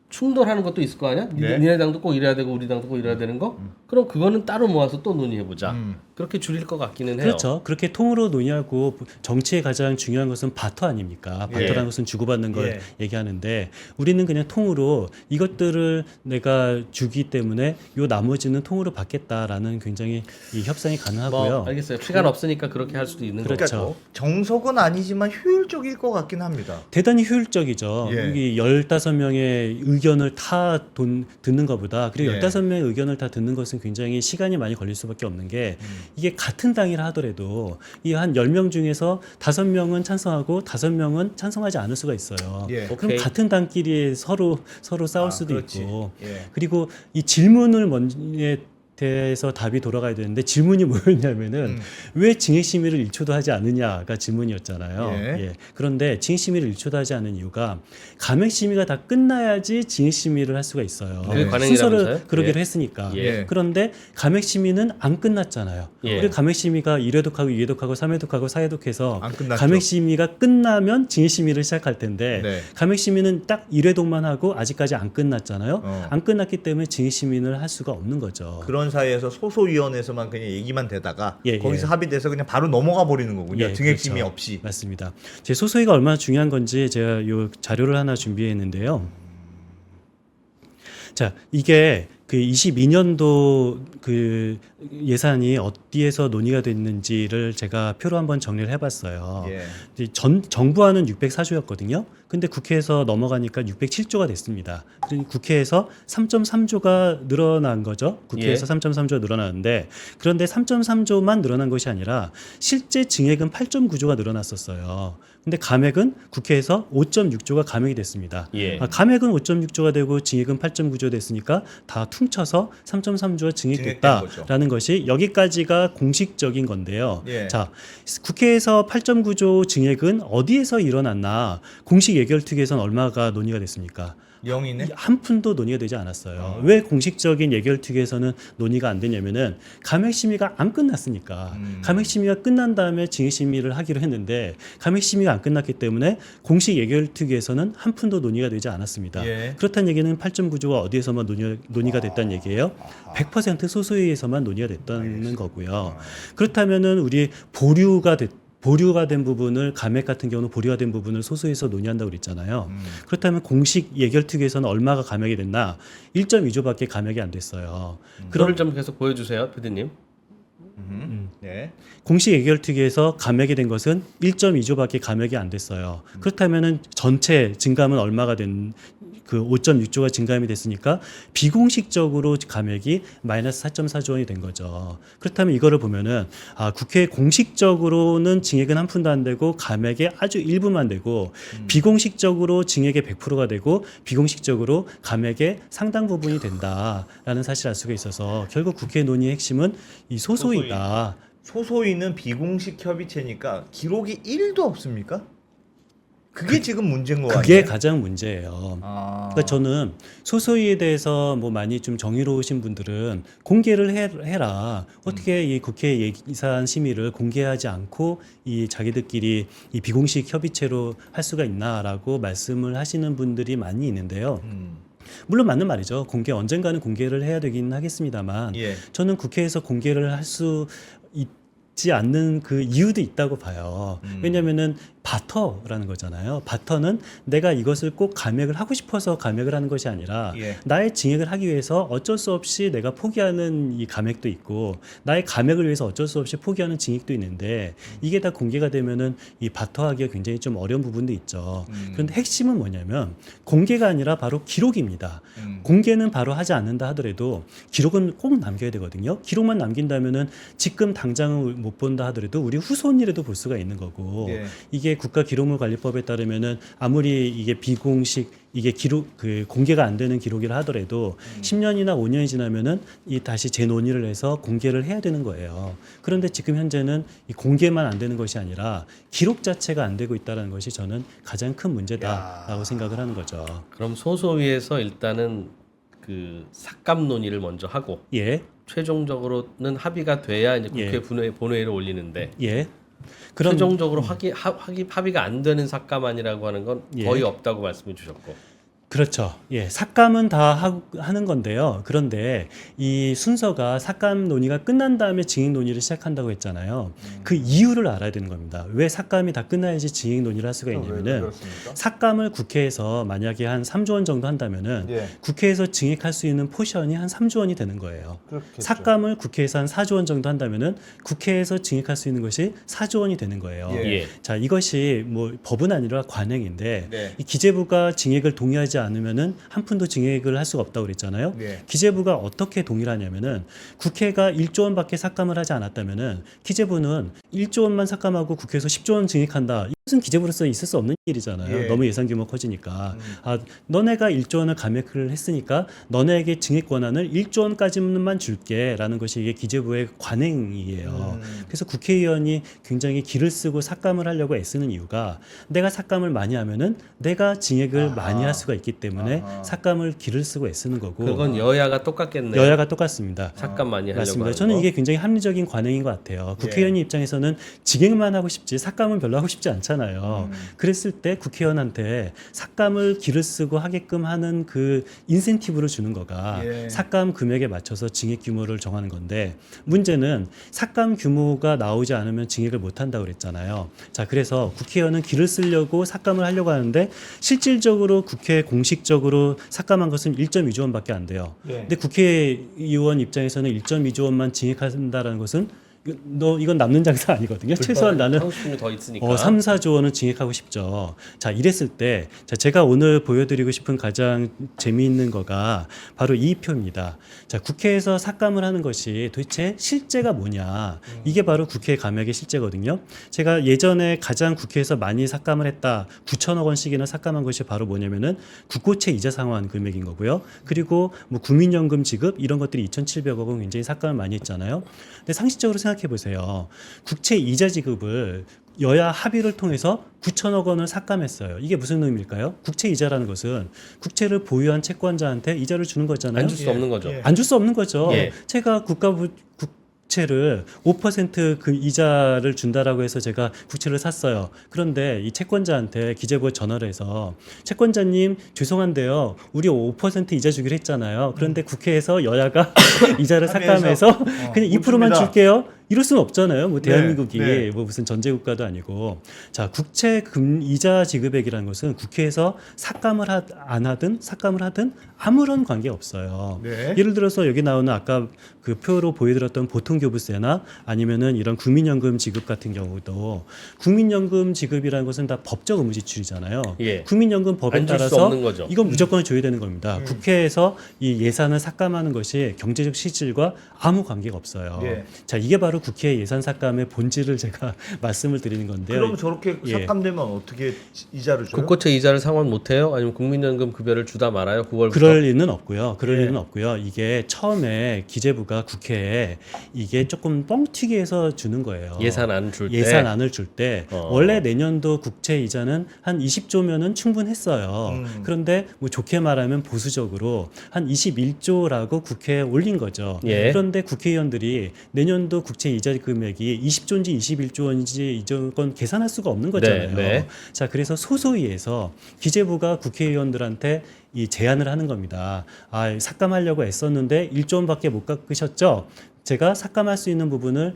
충돌하는 것도 있을 거 아니야? 네. 니네 당도 꼭 이래야 되고 우리 당도 꼭 이래야 되는 거? 그럼 그거는 따로 모아서 또 논의해보자. 그렇게 줄일 것 같기는 해요. 그렇죠. 그렇게 통으로 논의하고 정치의 가장 중요한 것은 바터 아닙니까? 바터라는 예. 것은 주고받는 걸 예. 얘기하는데 우리는 그냥 통으로 이것들을 내가 주기 때문에 요 나머지는 통으로 받겠다라는 굉장히 이 협상이 가능하고요. 뭐 알겠어요. 시간 없으니까 그렇게 할 수도 있는 그렇죠. 거고. 정석은 아니지만 효율적일 것 같긴 합니다. 대단히 효율적이죠. 예. 여기 15명의 의견을 다 듣는 것보다 그리고 예. 15명의 의견을 다 듣는 것은 굉장히 시간이 많이 걸릴 수밖에 없는 게 이게 같은 당이라 하더라도 이 한 10명 중에서 5명은 찬성하고 5명은 찬성하지 않을 수가 있어요. 예. 그럼 오케이. 같은 당끼리 서로 싸울 아, 수도 그렇지. 있고 예. 그리고 이 질문을 대해서 답이 돌아가야 되는데 질문이 뭐였냐면은 왜 증액심의를 1초도 하지 않느냐가 질문이었잖아요. 예. 예. 그런데 증액심의를 1초도 하지 않은 이유가 감액심의가 다 끝나야지 증액심의를 할 수가 있어요. 그게 관행이라면서요? 순서를 그러기로 예. 했으니까. 예. 그런데 감액심의는 안 끝났잖아요. 예. 그리고 감액심의가 1회독하고 2회독하고 3회독하고 4회독해서 안 끝났죠. 감액심의가 끝나면 증액심의를 시작할 텐데 네. 감액심의는 딱 1회독만 하고 아직까지 안 끝났잖아요. 어. 안 끝났기 때문에 증액심의를 할 수가 없는 거죠. 그런 사이에서 소소위원회에서만 그냥 얘기만 되다가 예, 거기서 예. 합의돼서 그냥 바로 넘어가 버리는 거군요. 예, 증액심의 그렇죠. 없이. 맞습니다. 제 소소위가 얼마나 중요한 건지 제가 요 자료를 하나 준비했는데요. 자, 이게 그 22년도 그 예산이 어디에서 논의가 됐는지를 제가 표로 한번 정리를 해봤어요. 예. 이제 정부안은 604조였거든요. 근데 국회에서 넘어가니까 607조가 됐습니다. 그러니 국회에서 3.3조가 늘어난 거죠. 국회에서 예. 3.3조가 늘어나는데 그런데 3.3조만 늘어난 것이 아니라 실제 증액은 8.9조가 늘어났었어요. 근데 감액은 국회에서 5.6조가 감액이 됐습니다. 예. 감액은 5.6조가 되고 증액은 8.9조 됐으니까 다 퉁쳐서 3.3조가 증액된 증액됐다라는 것이 여기까지가 공식적인 건데요. 예. 자, 국회에서 8.9조 증액은 어디에서 일어났나? 공식 예결특위에서는 얼마가 논의가 됐습니까? 0이네. 한 푼도 논의가 되지 않았어요. 왜 공식적인 예결특위에서는 논의가 안 되냐면은 감액심의가 안 끝났으니까. 감액심의가 끝난 다음에 증액심의를 하기로 했는데 감액심의가 안 끝났기 때문에 공식 예결특위에서는 한 푼도 논의가 되지 않았습니다. 예. 그렇다는 얘기는 8.9조가 어디에서만 논의가 됐다는 얘기예요. 100% 소소위에서만 논의가 됐다는 거고요. 그렇다면은 우리 보류가 된 부분을 감액 같은 경우는 보류가 된 부분을 소수에서 논의한다고 그랬잖아요. 그렇다면 공식 예결특위에서는 얼마가 감액이 됐나? 1.2조밖에 감액이 안 됐어요. 그걸 좀 계속 보여주세요, PD님. 네. 공식 예결특위에서 감액이 된 것은 1.2조밖에 감액이 안 됐어요. 그렇다면은 전체 증감은 얼마가 된 그 5.6조가 증감이 됐으니까 비공식적으로 감액이 마이너스 4.4조 원이 된 거죠. 그렇다면 이거를 보면은 국회 공식적으로는 증액은 한 푼도 안 되고 감액의 아주 일부만 되고 비공식적으로 증액의 100%가 되고 비공식적으로 감액의 상당 부분이 된다라는 사실을 알 수가 있어서 결국 국회 논의의 핵심은 이 소소이다. 소소위는 비공식 협의체니까 기록이 1도 없습니까? 그게 지금 문제인 거 그게 아니에요? 가장 문제예요. 아. 그러니까 저는 소소위에 대해서 뭐 많이 좀 정의로우신 분들은 공개를 해라. 어떻게 이 국회 예산 심의를 공개하지 않고 이 자기들끼리 이 비공식 협의체로 할 수가 있나라고 말씀을 하시는 분들이 많이 있는데요. 물론 맞는 말이죠. 언젠가는 공개를 해야 되긴 하겠습니다만 예. 저는 국회에서 공개를 할 수 있지 않는 그 이유도 있다고 봐요. 왜냐면은 바터라는 거잖아요. 바터는 내가 이것을 꼭 감액을 하고 싶어서 감액을 하는 것이 아니라 예. 나의 증액을 하기 위해서 어쩔 수 없이 내가 포기하는 이 감액도 있고 나의 감액을 위해서 어쩔 수 없이 포기하는 증액도 있는데 이게 다 공개가 되면은 이 바터하기가 굉장히 좀 어려운 부분도 있죠. 그런데 핵심은 뭐냐면 공개가 아니라 바로 기록입니다. 공개는 바로 하지 않는다 하더라도 기록은 꼭 남겨야 되거든요. 기록만 남긴다면은 지금 당장은 못 본다 하더라도 우리 후손이라도 볼 수가 있는 거고 예. 이게 국가기록물관리법에 따르면은 아무리 이게 비공식 이게 기록 그 공개가 안 되는 기록이라 하더라도 10년이나 5년이 지나면은 이 다시 재논의를 해서 공개를 해야 되는 거예요. 그런데 지금 현재는 이 공개만 안 되는 것이 아니라 기록 자체가 안 되고 있다는 것이 저는 가장 큰 문제다라고 생각을 하는 거죠. 그럼 소소위에서 일단은 그 삭감 논의를 먼저 하고 예, 최종적으로는 합의가 돼야 이제 국회 예. 본회의를 올리는데 예. 그럼 최종적으로 합의가 안 되는 삭감안이라고 하는 건 예. 거의 없다고 말씀해 주셨고 그렇죠. 예, 삭감은 다 하는 건데요. 그런데 이 순서가 삭감 논의가 끝난 다음에 증액 논의를 시작한다고 했잖아요. 그 이유를 알아야 되는 겁니다. 왜 삭감이 다 끝나야지 증액 논의를 할 수가 있냐면은 그렇습니까? 삭감을 국회에서 만약에 한 3조 원 정도 한다면은 예. 국회에서 증액할 수 있는 포션이 한 3조 원이 되는 거예요. 그렇겠죠. 삭감을 국회에서 한 4조 원 정도 한다면은 국회에서 증액할 수 있는 것이 4조 원이 되는 거예요. 예. 예. 자, 이것이 뭐 법은 아니라 관행인데 네. 이 기재부가 증액을 동의하지 않으면은 한 푼도 증액을 할 수가 없다고 그랬잖아요. 네. 기재부가 어떻게 동의를 하냐면은 국회가 1조 원밖에 삭감을 하지 않았다면은 기재부는 1조 원만 삭감하고 국회에서 10조 원 증액한다. 이것은 기재부로서 있을 수 없는 일이잖아요. 예. 너무 예산 규모 커지니까. 아, 너네가 1조 원을 감액을 했으니까 너네에게 증액 권한을 1조 원까지만 줄게라는 것이 이게 기재부의 관행이에요. 그래서 국회의원이 굉장히 기를 쓰고 삭감을 하려고 애쓰는 이유가 내가 삭감을 많이 하면은 내가 증액을 아하. 많이 할 수가 있기 때문에 아하. 삭감을 기를 쓰고 애쓰는 거고 그건 여야가 똑같겠네요. 여야가 똑같습니다. 삭감 많이 하려고 맞습니다. 하는 저는 거. 이게 굉장히 합리적인 관행인 것 같아요. 국회의원 입장에서는 증액만 하고 싶지 삭감은 별로 하고 싶지 않잖아요. 그랬을 때 국회의원한테 삭감을 기를 쓰고 하게끔 하는 그 인센티브를 주는 거가 예. 삭감 금액에 맞춰서 증액 규모를 정하는 건데 문제는 삭감 규모가 나오지 않으면 증액을 못 한다고 그랬잖아요. 자, 그래서 국회의원은 기를 쓰려고 삭감을 하려고 하는데 실질적으로 국회 공식적으로 삭감한 것은 1.2조 원밖에 안 돼요. 예. 근데 국회의원 입장에서는 1.2조 원만 증액한다라는 것은 이건 남는 장사 아니거든요. 최소한 나는 상수분이 더 있으니까. 3, 4조 원은 증액하고 싶죠. 자, 이랬을 때 제가 오늘 보여드리고 싶은 가장 재미있는 거가 바로 이 표입니다. 자, 국회에서 삭감을 하는 것이 도대체 실제가 뭐냐. 이게 바로 국회 감액의 실제거든요. 제가 예전에 가장 국회에서 많이 삭감을 했다. 9천억 원씩이나 삭감한 것이 바로 뭐냐면은 국고채 이자 상환 금액인 거고요. 그리고 뭐 국민연금 지급 이런 것들이 2,700억 원 굉장히 삭감을 많이 했잖아요. 근데 상식적으로 생각해 보세요. 국채 이자 지급을 여야 합의를 통해서 9천억 원을 삭감했어요. 이게 무슨 의미일까요? 국채 이자라는 것은 국채를 보유한 채권자한테 이자를 주는 거잖아요. 안 줄 수 없는 거죠. 예. 안 줄 수 없는 거죠. 예. 제가 국채를 5% 그 이자를 준다라고 해서 제가 국채를 샀어요. 그런데 이 채권자한테 기재부에 전화를 해서 채권자님 죄송한데요. 우리 5% 이자 주기로 했잖아요. 그런데 국회에서 여야가 이자를 삭감해서 그냥 2%만 줍니다. 줄게요. 이럴 수는 없잖아요. 뭐 대한민국이 네. 뭐 무슨 전제국가도 아니고. 자, 국채 이자 지급액이라는 것은 국회에서 삭감을 안 하든 삭감을 하든 아무런 관계 없어요. 네. 예를 들어서 여기 나오는 아까 그 표로 보여드렸던 보통교부세나 아니면은 이런 국민연금 지급 같은 경우도 국민연금 지급이라는 것은 다 법적 의무 지출이잖아요. 예. 국민연금 법에 안줄수 따라서 없는 거죠. 이건 무조건 줘야 되는 겁니다. 국회에서 이 예산을 삭감하는 것이 경제적 실질과 아무 관계가 없어요. 예. 자, 이게 바로 국회 예산 삭감의 본질을 제가 말씀을 드리는 건데요. 그럼 저렇게 예. 삭감되면 어떻게 이자를 줘요? 국고채 이자를 상환 못해요? 아니면 국민연금 급여를 주다 말아요? 9월부터? 그럴 리는 없고요. 그럴 예. 리는 없고요. 이게 처음에 기재부가 국회에 이게 조금 뻥튀기 해서 주는 거예요. 예산안 줄 때? 예산안을 줄 때 어. 원래 내년도 국채 이자는 한 20조면은 충분했어요. 그런데 뭐 좋게 말하면 보수적으로 한 21조라고 국회에 올린 거죠. 예. 그런데 국회의원들이 내년도 국채 이자 금액이 20조인지 21조 원인지 이건 계산할 수가 없는 거잖아요. 네. 자, 그래서 소소히 해서 기재부가 국회의원들한테 이 제안을 하는 겁니다. 아, 삭감하려고 애썼는데 1조 원밖에 못 깎으셨죠? 제가 삭감할 수 있는 부분을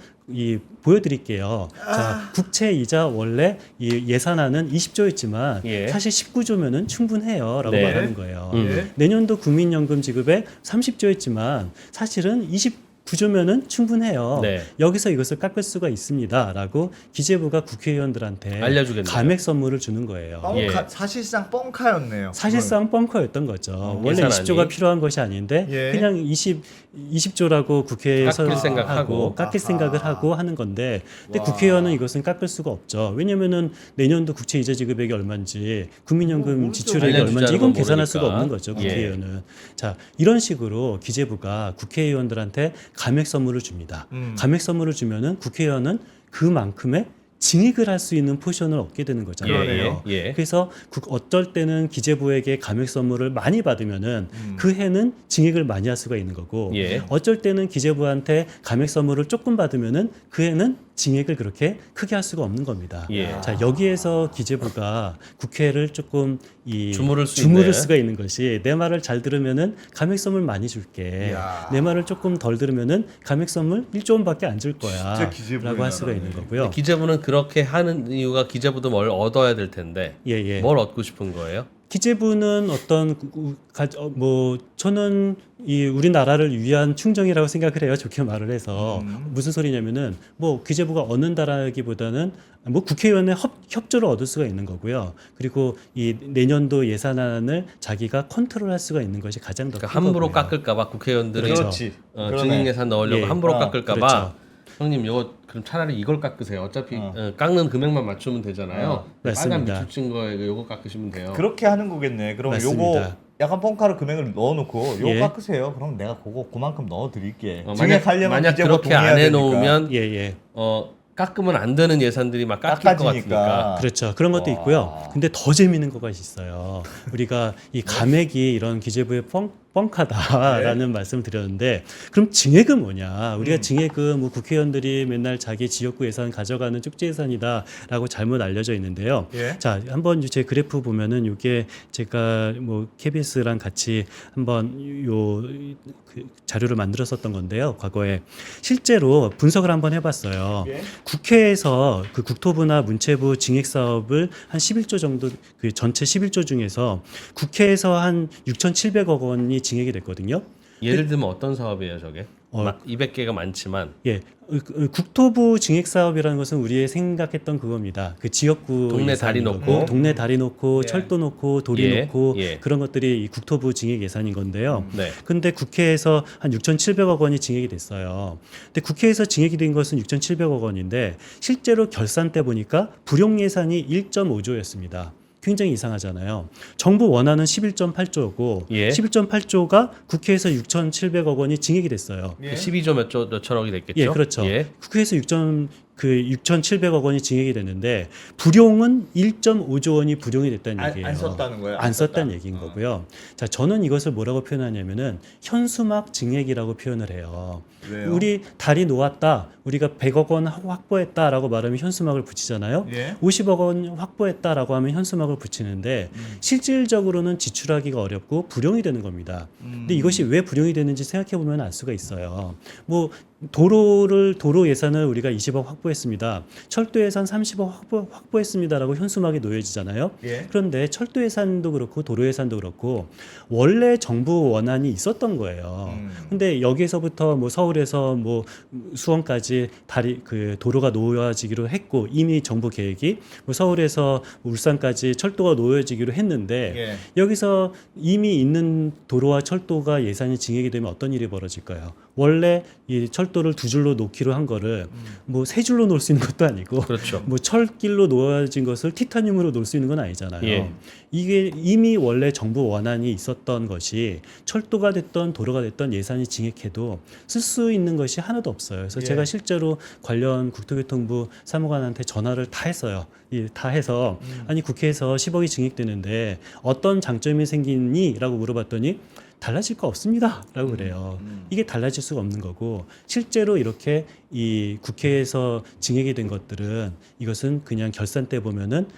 보여드릴게요. 자, 국채 이자 원래 이 예산안은 20조였지만 예. 사실 19조면은 충분해요라고 네. 말하는 거예요. 예. 내년도 국민연금 지급액 30조였지만 사실은 29조면은 충분해요. 네. 여기서 이것을 깎을 수가 있습니다라고 기재부가 국회의원들한테 알려주겠네요. 감액 선물을 주는 거예요. 예. 사실상 뻥카였네요. 사실상 뻥커였던 거죠. 원래 예산안이. 20조가 필요한 것이 아닌데 예. 그냥 20조라고 국회에서 깎일 생각하고. 깎일 아하. 생각을 하고 하는 건데 근데 와. 국회의원은 이것은 깎을 수가 없죠. 왜냐면은 내년도 국채 이자 지급액이 얼마인지 국민연금 모르죠. 지출액이 알려주자는 얼마인지 이건 거 계산할 수가 모르니까. 없는 거죠. 예. 국회의원은. 자, 이런 식으로 기재부가 국회의원들한테 감액 선물을 줍니다. 감액 선물을 주면은 국회의원은 그만큼의 징액을 할 수 있는 포션을 얻게 되는 거잖아요. 그러네요. 예. 그래서 어떨 때는 기재부에게 감액 선물을 많이 받으면은 그 해는 징액을 많이 할 수가 있는 거고 예. 어쩔 때는 기재부한테 감액 선물을 조금 받으면은 그 해는 징액을 그렇게 크게 할 수가 없는 겁니다. 예. 자, 여기에서 기재부가 국회를 조금 주무를 수 있네. 수가 있는 것이 내 말을 잘 들으면은 감액 선물 많이 줄게. 이야. 내 말을 조금 덜 들으면은 감액 선물 1조 원밖에 안 줄 거야. 진짜 기재부의 라고 할 수가 있는 나라네. 거고요. 기재부는 그렇게 하는 이유가 기재부도 뭘 얻어야 될 텐데 예, 예. 뭘 얻고 싶은 거예요? 기재부는 어떤 저는 이 우리나라를 위한 충정이라고 생각을 해요. 좋게 말을 해서 무슨 소리냐면은 뭐 기재부가 얻는다라기보다는 뭐 국회의원의 협조를 얻을 수가 있는 거고요. 그리고 이 내년도 예산안을 자기가 컨트롤할 수가 있는 것이 가장 더 큰 그러니까 함부로 거고요. 깎을까봐 국회의원들이 그렇지. 그러네. 증인 예산 넣으려고 예. 함부로 깎을까봐 그렇죠. 형님 이거 그럼 차라리 이걸 깎으세요. 어차피 깎는 금액만 맞추면 되잖아요. 빨간 맞습니다. 밑줄 친 거에 요거 깎으시면 돼요. 그렇게 하는 거겠네. 그럼 맞습니다. 요거 약간 뻥카로 금액을 넣어놓고 요거 예. 깎으세요. 그럼 내가 그만큼 넣어드릴게. 만약 만약 그렇게 안 해놓으면 예, 예. 깎으면 안 되는 예산들이 막 깎일 것 깎아지니까. 같으니까. 그렇죠. 그런 것도 와. 있고요. 근데 더 재미있는 거가 있어요. 우리가 이 감액이 이런 기재부의 뻥카다라는 말씀을 드렸는데 그럼 징액은 뭐냐? 우리가 징액은 뭐 국회의원들이 맨날 자기 지역구 예산 가져가는 쪽지 예산이다라고 잘못 알려져 있는데요. 예. 자, 한번 제 그래프 보면은 이게 제가 뭐 KBS랑 같이 한번 그 자료를 만들었었던 건데요. 과거에 실제로 분석을 한번 해봤어요. 예. 국회에서 그 국토부나 문체부 징액 사업을 한 11조 정도 그 전체 11조 중에서 국회에서 한 6,700억 원이 징액이 됐거든요. 예를 들면 어떤 사업이에요, 저게? 어. 200개가 많지만 예, 국토부 징액 사업이라는 것은 우리의 생각했던 그겁니다. 그 지역구 동네 예산인 다리 놓고. 거고, 동네 다리 놓고 예. 철도 놓고 도리 예, 놓고 예. 그런 것들이 이 국토부 징액 예산인 건데요. 네. 근데 국회에서 한 6,700억 원이 징액이 됐어요. 근데 국회에서 징액이 된 것은 6,700억 원인데 실제로 결산 때 보니까 불용 예산이 1.5조였습니다. 굉장히 이상하잖아요. 정부 원안은 11.8조고 예. 11.8조가 국회에서 6,700억 원이 징액이 됐어요. 예. 12조 몇 천억이 됐겠죠? 예, 그렇죠. 예. 국회에서 6,700억 원이 징액이 됐는데 불용은 1.5조 원이 불용이 됐다는 얘기예요. 안 썼다는 거예요? 안 썼다는 얘기인 거고요. 자, 저는 이것을 뭐라고 표현하냐면은 현수막 징액이라고 표현을 해요. 왜요? 우리 다리 놓았다. 우리가 100억 원 확보했다라고 말하면 현수막을 붙이잖아요. 예. 50억 원 확보했다라고 하면 현수막을 붙이는데 실질적으로는 지출하기가 어렵고 불용이 되는 겁니다. 근데 이것이 왜 불용이 되는지 생각해 보면 알 수가 있어요. 뭐 도로 예산을 우리가 20억 확보했습니다. 철도 예산 30억 확보했습니다라고 현수막이 놓여지잖아요. 예. 그런데 철도 예산도 그렇고 도로 예산도 그렇고 원래 정부 원안이 있었던 거예요. 근데 여기서부터 뭐 서울에서 뭐 수원까지 도로가 놓여지기로 했고 이미 정부 계획이 뭐 서울에서 울산까지 철도가 놓여지기로 했는데 예. 여기서 이미 있는 도로와 철도가 예산이 징액이 되면 어떤 일이 벌어질까요? 원래 이 철도를 두 줄로 놓기로 한 거를 뭐 세 줄로 놓을 수 있는 것도 아니고 그렇죠. 뭐 철길로 놓아진 것을 티타늄으로 놓을 수 있는 건 아니잖아요. 예. 이게 이미 원래 정부 원안이 있었던 것이 철도가 됐던 도로가 됐던 예산이 증액해도 쓸 수 있는 것이 하나도 없어요. 그래서 예. 제가 실제로 관련 국토교통부 사무관한테 전화를 다 했어요. 다 해서 아니 국회에서 10억이 증액되는데 어떤 장점이 생기니?라고 물어봤더니 달라질 거 없습니다라고 그래요. 이게 달라질 수가 없는 거고 실제로 이렇게 이 국회에서 증액이 된 것들은 이것은 그냥 결산 때 보면은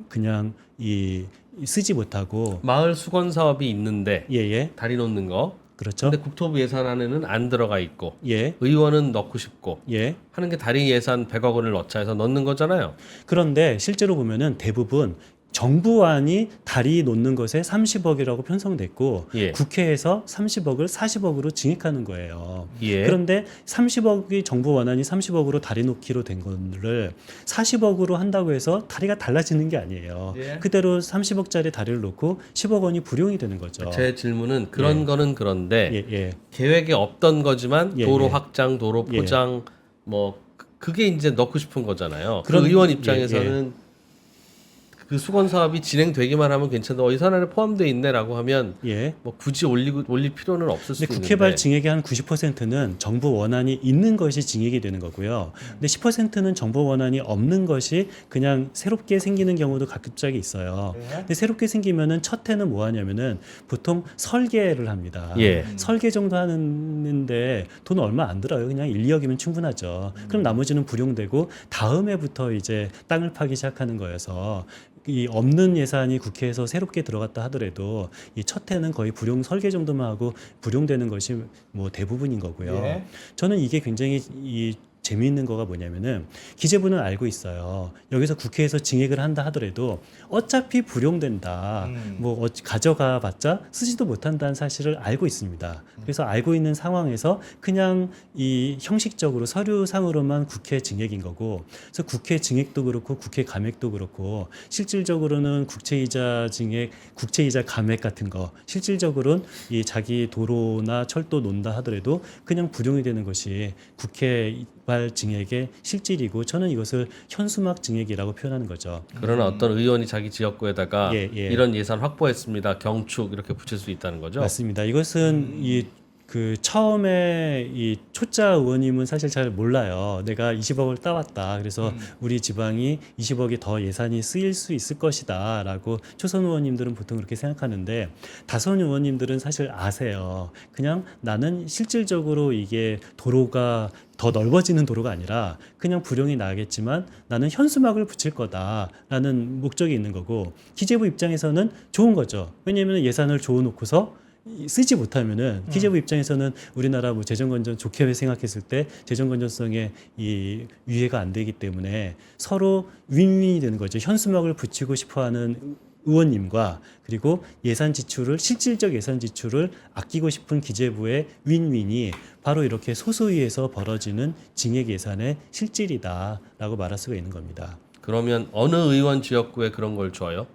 그냥 이 쓰지 못하고 마을 수건 사업이 있는데 예예 다리 놓는 거. 그렇죠. 근데 국토부 예산안에는 안 들어가 있고 예 의원은 넣고 싶고 예. 하는 게 다리 예산 100억 원을 넣자 해서 넣는 거잖아요. 그런데 실제로 보면은 대부분 정부안이 다리 놓는 것에 30억이라고 편성됐고 예. 국회에서 30억을 40억으로 증액하는 거예요. 예. 그런데 30억이 정부 원안이 30억으로 다리 놓기로 된 거를 40억으로 한다고 해서 다리가 달라지는 게 아니에요. 예. 그대로 30억짜리 다리를 놓고 10억 원이 불용이 되는 거죠. 제 질문은 그런 예. 거는 그런데 예, 예. 계획에 없던 거지만 예, 도로 예. 확장, 도로 예. 포장 뭐 그게 이제 넣고 싶은 거잖아요. 그 그런- 의원 예, 입장에서는 그 수건 사업이 진행되기만 하면 괜찮다. 예산안에 포함되어 있네라고 하면 예. 뭐 굳이 올릴 필요는 없을 수도 근데 있는데. 국회발 증액의 한 90%는 정부 원안이 있는 것이 증액이 되는 거고요. 근데 10%는 정부 원안이 없는 것이 그냥 새롭게 생기는 경우도 가끔짝이 있어요. 네. 근데 새롭게 생기면은 첫 해는 뭐 하냐면은 보통 설계를 합니다. 예. 설계 정도 하는데 돈 얼마 안 들어요. 그냥 1, 2억이면 충분하죠. 그럼 나머지는 불용되고 다음 해부터 이제 땅을 파기 시작하는 거여서 이 없는 예산이 국회에서 새롭게 들어갔다 하더라도 이 첫 해는 거의 불용 설계 정도만 하고 불용되는 것이 뭐 대부분인 거고요. 예. 저는 이게 굉장히 이 재미있는 거가 뭐냐면은 기재부는 알고 있어요. 여기서 국회에서 증액을 한다 하더라도 어차피 불용된다. 뭐 가져가 봤자 쓰지도 못한다는 사실을 알고 있습니다. 그래서 알고 있는 상황에서 그냥 이 형식적으로 서류상으로만 국회 증액인 거고, 그래서 국회 증액도 그렇고 국회 감액도 그렇고 실질적으로는 국채이자 증액, 국채이자 감액 같은 거 실질적으로는 이 자기 도로나 철도 논다 하더라도 그냥 불용이 되는 것이 국회 발 증액의 실질이고 저는 이것을 현수막 증액이라고 표현하는 거죠. 그러나 어떤 의원이 자기 지역구에다가 예, 예. 이런 예산 확보했습니다. 경축 이렇게 붙일 수 있다는 거죠. 맞습니다. 이것은 이 그 처음에 이 초짜 의원님은 사실 잘 몰라요. 내가 20억을 따왔다. 그래서 우리 지방이 20억이 더 예산이 쓰일 수 있을 것이다라고 초선 의원님들은 보통 그렇게 생각하는데 다선 의원님들은 사실 아세요. 그냥 나는 실질적으로 이게 도로가 더 넓어지는 도로가 아니라 그냥 불용이 나겠지만 나는 현수막을 붙일 거다라는 목적이 있는 거고 기재부 입장에서는 좋은 거죠. 왜냐하면 예산을 줘놓고서 쓰지 못하면은 기재부 입장에서는 우리나라 뭐 재정건전 좋게 생각했을 때 재정건전성에 이 위해가 안 되기 때문에 서로 윈윈이 되는 거죠. 현수막을 붙이고 싶어하는 의원님과 그리고 예산 지출을 실질적 예산 지출을 아끼고 싶은 기재부의 윈윈이 바로 이렇게 소소위에서 벌어지는 증액 예산의 실질이다라고 말할 수가 있는 겁니다. 그러면 어느 의원 지역구에 그런 걸 줘요?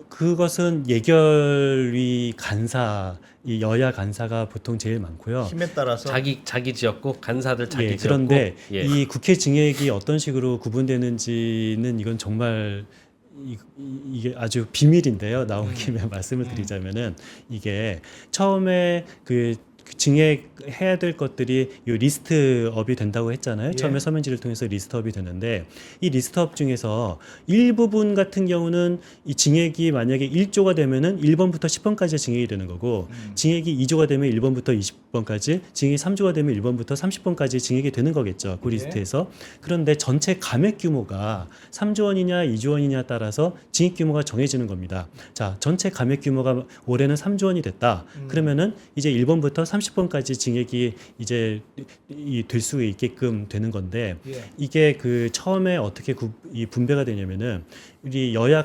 그것은 예결위 간사, 이 여야 간사가 보통 제일 많고요. 힘에 따라서 자기 지역구 간사들 자기 예, 지역구. 그런데 예. 이 국회 증액이 어떤 식으로 구분되는지는 이건 정말 이게 아주 비밀인데요. 나온 김에 말씀을 드리자면은 이게 처음에 그 증액해야 될 것들이 이 리스트업이 된다고 했잖아요. 예. 처음에 서면지를 통해서 리스트업이 되는데 이 리스트업 중에서 일부분 같은 경우는 이 증액이 만약에 1조가 되면은 1번부터 10번까지 증액이 되는 거고 증액이 2조가 되면 1번부터 20번까지, 증액이 3조가 되면 1번부터 30번까지 증액이 되는 거겠죠. 그 리스트에서. 그런데 전체 감액 규모가 3조 원이냐 2조 원이냐에 따라서 증액 규모가 정해지는 겁니다. 자, 전체 감액 규모가 올해는 3조 원이 됐다. 그러면은 이제 1번부터 30번까지 증액이 이제 될 수 있게끔 되는 건데 예. 이게 그 처음에 어떻게 이 분배가 되냐면은 우리 여야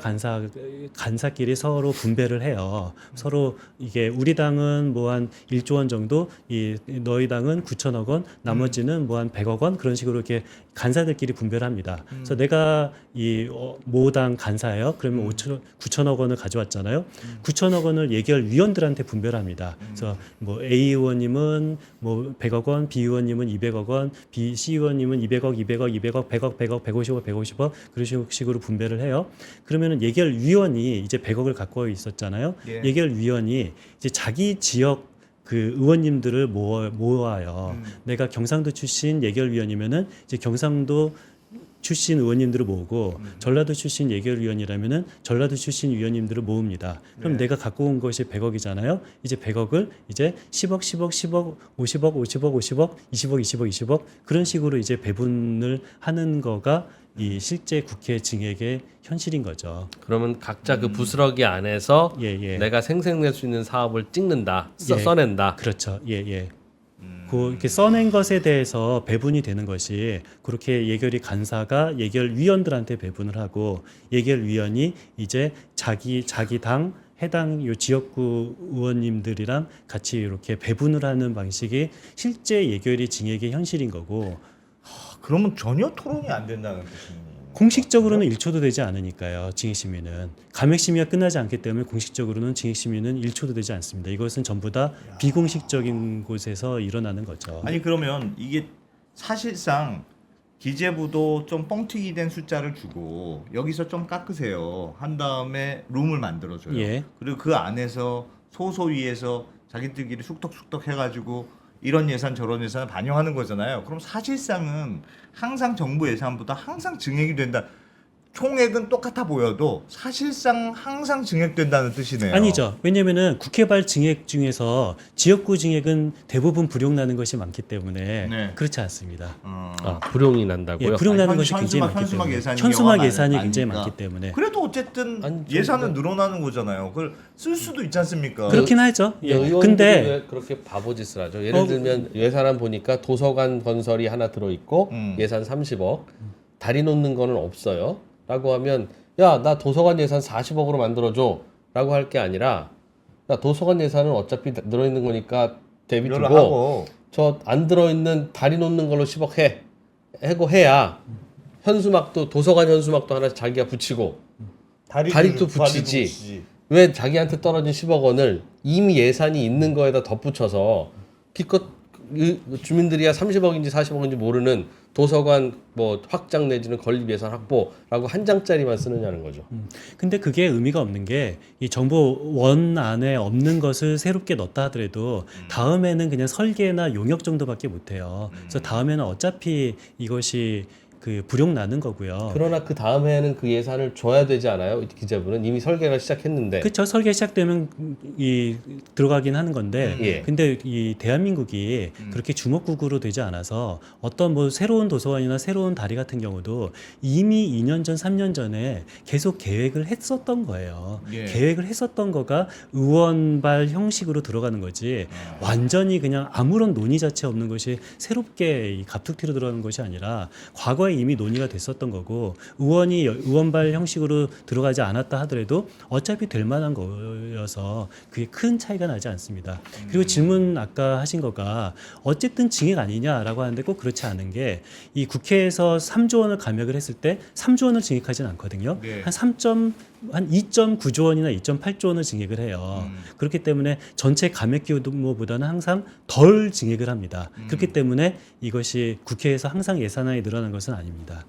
간사끼리 서로 분배를 해요. 서로 이게 우리 당은 뭐 한 1조 원 정도, 이 너희 당은 9천억 원, 나머지는 뭐 한 100억 원 그런 식으로 이렇게 간사들끼리 분배를 합니다. 그래서 내가 이 모당 간사예요. 그러면 9천억 원을 가져왔잖아요. 9천억 원을 예결위원들한테 분배를 합니다. 그래서 뭐 A 의원님은 뭐 100억 원, B 의원님은 200억 원, C 의원님은 200억, 200억, 200억, 100억, 100억, 150억, 150억 그런 식으로 분배를 해요. 그러면은 예결위원이 이제 100억을 갖고 있었잖아요. 예. 예결위원이 이제 자기 지역 그 의원님들을 모아요. 내가 경상도 출신 예결위원이면은 이제 경상도 출신 의원님들을 모으고 전라도 출신 예결위원이라면은 전라도 출신 위원님들을 모읍니다. 그럼 네. 내가 갖고 온 것이 100억이잖아요. 이제 100억을 이제 10억, 10억, 10억, 50억, 50억, 50억, 20억, 20억, 20억 그런 식으로 이제 배분을 하는 거가 이 실제 국회 증액의 현실인 거죠. 그러면 각자 그 부스러기 안에서 예, 예. 내가 생생낼 수 있는 사업을 찍는다, 예. 써낸다. 그렇죠. 예, 예. 그 이렇게 써낸 것에 대해서 배분이 되는 것이 그렇게 예결위 간사가 예결위원들한테 배분을 하고 예결위원이 이제 자기 당 해당 요 지역구 의원님들이랑 같이 이렇게 배분을 하는 방식이 실제 예결위 증액의 현실인 거고 그러면 전혀 토론이 안 된다는 뜻이네요. 공식적으로는 1초도 되지 않으니까요. 증액심의는 감액심의가 끝나지 않기 때문에 공식적으로는 증액심의는 1초도 되지 않습니다. 이것은 전부 다 비공식적인 곳에서 일어나는 거죠. 아니 그러면 이게 사실상 기재부도 좀 뻥튀기 된 숫자를 주고 여기서 좀 깎으세요 한 다음에 룸을 만들어줘요. 예. 그리고 그 안에서 소소위에서 자기들끼리 쑥덕쑥덕 해가지고 이런 예산 저런 예산을 반영하는 거잖아요. 그럼 사실상은 항상 정부 예산보다 항상 증액이 된다. 총액은 똑같아 보여도 사실상 항상 증액된다는 뜻이네요. 아니죠. 왜냐면은 국회발 증액 중에서 지역구 증액은 대부분 불용나는 것이 많기 때문에 네. 그렇지 않습니다. 아, 불용이 난다고요? 예, 불용나는 아니, 것이 굉장히 많기 현수막 때문에 예산이 현수막 영화가 예산이 아니니까. 굉장히 많기 때문에 그래도 어쨌든 아니, 예산은 늘어나는 거잖아요. 그걸 쓸 수도 있지 않습니까? 그렇긴 하죠. 예. 의원들이 근데 왜 그렇게 바보짓을 하죠? 예를 들면 예산안 보니까 도서관 건설이 하나 들어 있고 예산 30억, 다리 놓는 거는 없어요. 라고 하면 야, 나 도서관 예산 40억으로 만들어 줘. 라고 할 게 아니라 나 도서관 예산은 어차피 늘어 있는 거니까 대비 이거를 두고 하고 저 안 들어 있는 다리 놓는 걸로 10억 해고 해야 현수막도 도서관 현수막도 하나 자기가 붙이고 다리도 붙이지. 왜 자기한테 떨어진 10억 원을 이미 예산이 있는 거에다 덧붙여서 기껏 주민들이야 30억인지 40억인지 모르는 도서관 뭐 확장 내지는 건립 예산 확보라고 한 장짜리만 쓰느냐는 거죠. 근데 그게 의미가 없는 게 이 정보원 안에 없는 것을 새롭게 넣었다 하더라도 다음에는 그냥 설계나 용역 정도밖에 못 해요. 그래서 다음에는 어차피 이것이 그 불용 나는 거고요. 그러나 그 다음에는 그 예산을 줘야 되지 않아요? 기재부는 이미 설계를 시작했는데. 그렇죠. 설계 시작되면 이 들어가긴 하는 건데, 예. 근데 이 대한민국이 그렇게 주먹구구로 되지 않아서 어떤 뭐 새로운 도서관이나 새로운 다리 같은 경우도 이미 2년 전, 3년 전에 계속 계획을 했었던 거예요. 예. 계획을 했었던 거가 의원발 형식으로 들어가는 거지, 완전히 그냥 아무런 논의 자체 없는 것이 새롭게 이 갑툭튀로 들어가는 것이 아니라 과거에 이미 논의가 됐었던 거고 의원이 의원발 형식으로 들어가지 않았다 하더라도 어차피 될 만한 거여서 그게 큰 차이가 나지 않습니다. 그리고 질문 아까 하신 거가 어쨌든 증액 아니냐라고 하는데 꼭 그렇지 않은 게 이 국회에서 3조 원을 감액을 했을 때 3조 원을 증액하지는 않거든요. 네. 한 2.9조 원이나 2.8조 원을 증액을 해요. 그렇기 때문에 전체 감액 규모보다는 항상 덜 증액을 합니다. 그렇기 때문에 이것이 국회에서 항상 예산안이 늘어난 것은 아닙니다.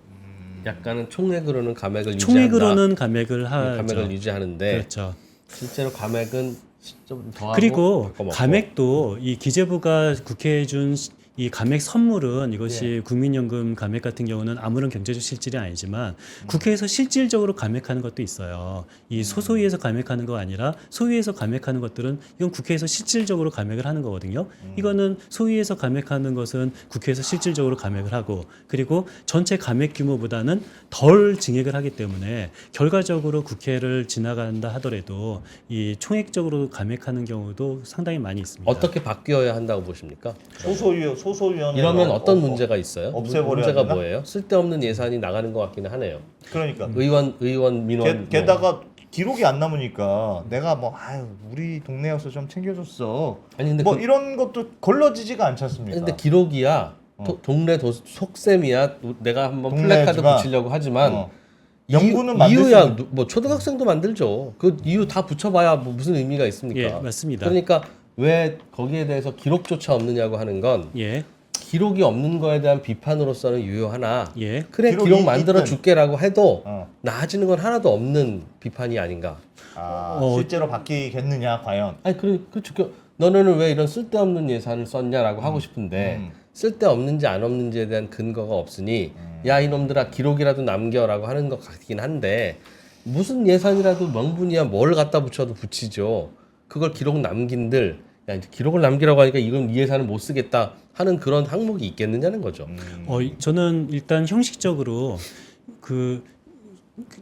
약간은 총액으로는 감액을 총액으로는 감액을 하죠. 감액을 유지하는데 그렇죠. 실제로 감액은 좀 더하고 그리고 바꿔먹고. 감액도 이 기재부가 국회에 준 이 감액 선물은 이것이 예. 국민연금 감액 같은 경우는 아무런 경제적 실질이 아니지만 국회에서 실질적으로 감액하는 것도 있어요. 이 소소위에서 감액하는 거 아니라 소위에서 감액하는 것들은 이건 국회에서 실질적으로 감액을 하는 거거든요. 이거는 소위에서 감액하는 것은 국회에서 실질적으로 감액을 하고 그리고 전체 감액 규모보다는 덜 증액을 하기 때문에 결과적으로 국회를 지나간다 하더라도 이 총액적으로 감액하는 경우도 상당히 많이 있습니다. 어떻게 바뀌어야 한다고 보십니까? 소소위원 이러면 어떤 문제가 있어요? 없애버려야 문제가 되나? 뭐예요? 쓸데없는 예산이 나가는 것 같기는 하네요. 그러니까 의원 민원 게다가 기록이 안 남으니까 내가 뭐 아유 우리 동네여서 좀 챙겨줬어. 아니 근데 뭐 이런 것도 걸러지지가 않지 않습니까? 근데 기록이야 동네 속셈이야 내가 한번 플래카드 동네지만, 붙이려고 하지만 연구는 만들 수 이유야 있는- 뭐 초등학생도 만들죠. 그 이유 다 붙여봐야 뭐 무슨 의미가 있습니까? 예, 맞습니다. 그러니까 왜 거기에 대해서 기록조차 없느냐고 하는 건 예, 기록이 없는 거에 대한 비판으로서는 유효하나 예. 그래 기록이 기록 만들어 있든. 줄게라고 해도 어. 나아지는 건 하나도 없는 비판이 아닌가. 실제로 바뀌겠느냐 과연. 아니 그렇죠. 너네는 왜 이런 쓸데없는 예산을 썼냐라고 하고 싶은데 쓸데없는지 안 없는지에 대한 근거가 없으니 야 이놈들아 기록이라도 남겨라고 하는 것 같긴 한데 무슨 예산이라도 명분이야 뭘 갖다 붙여도 붙이죠. 그걸 기록 남긴들 야 이제 기록을 남기라고 하니까 이건 이 예산을 못 쓰겠다 하는 그런 항목이 있겠느냐는 거죠. 저는 일단 형식적으로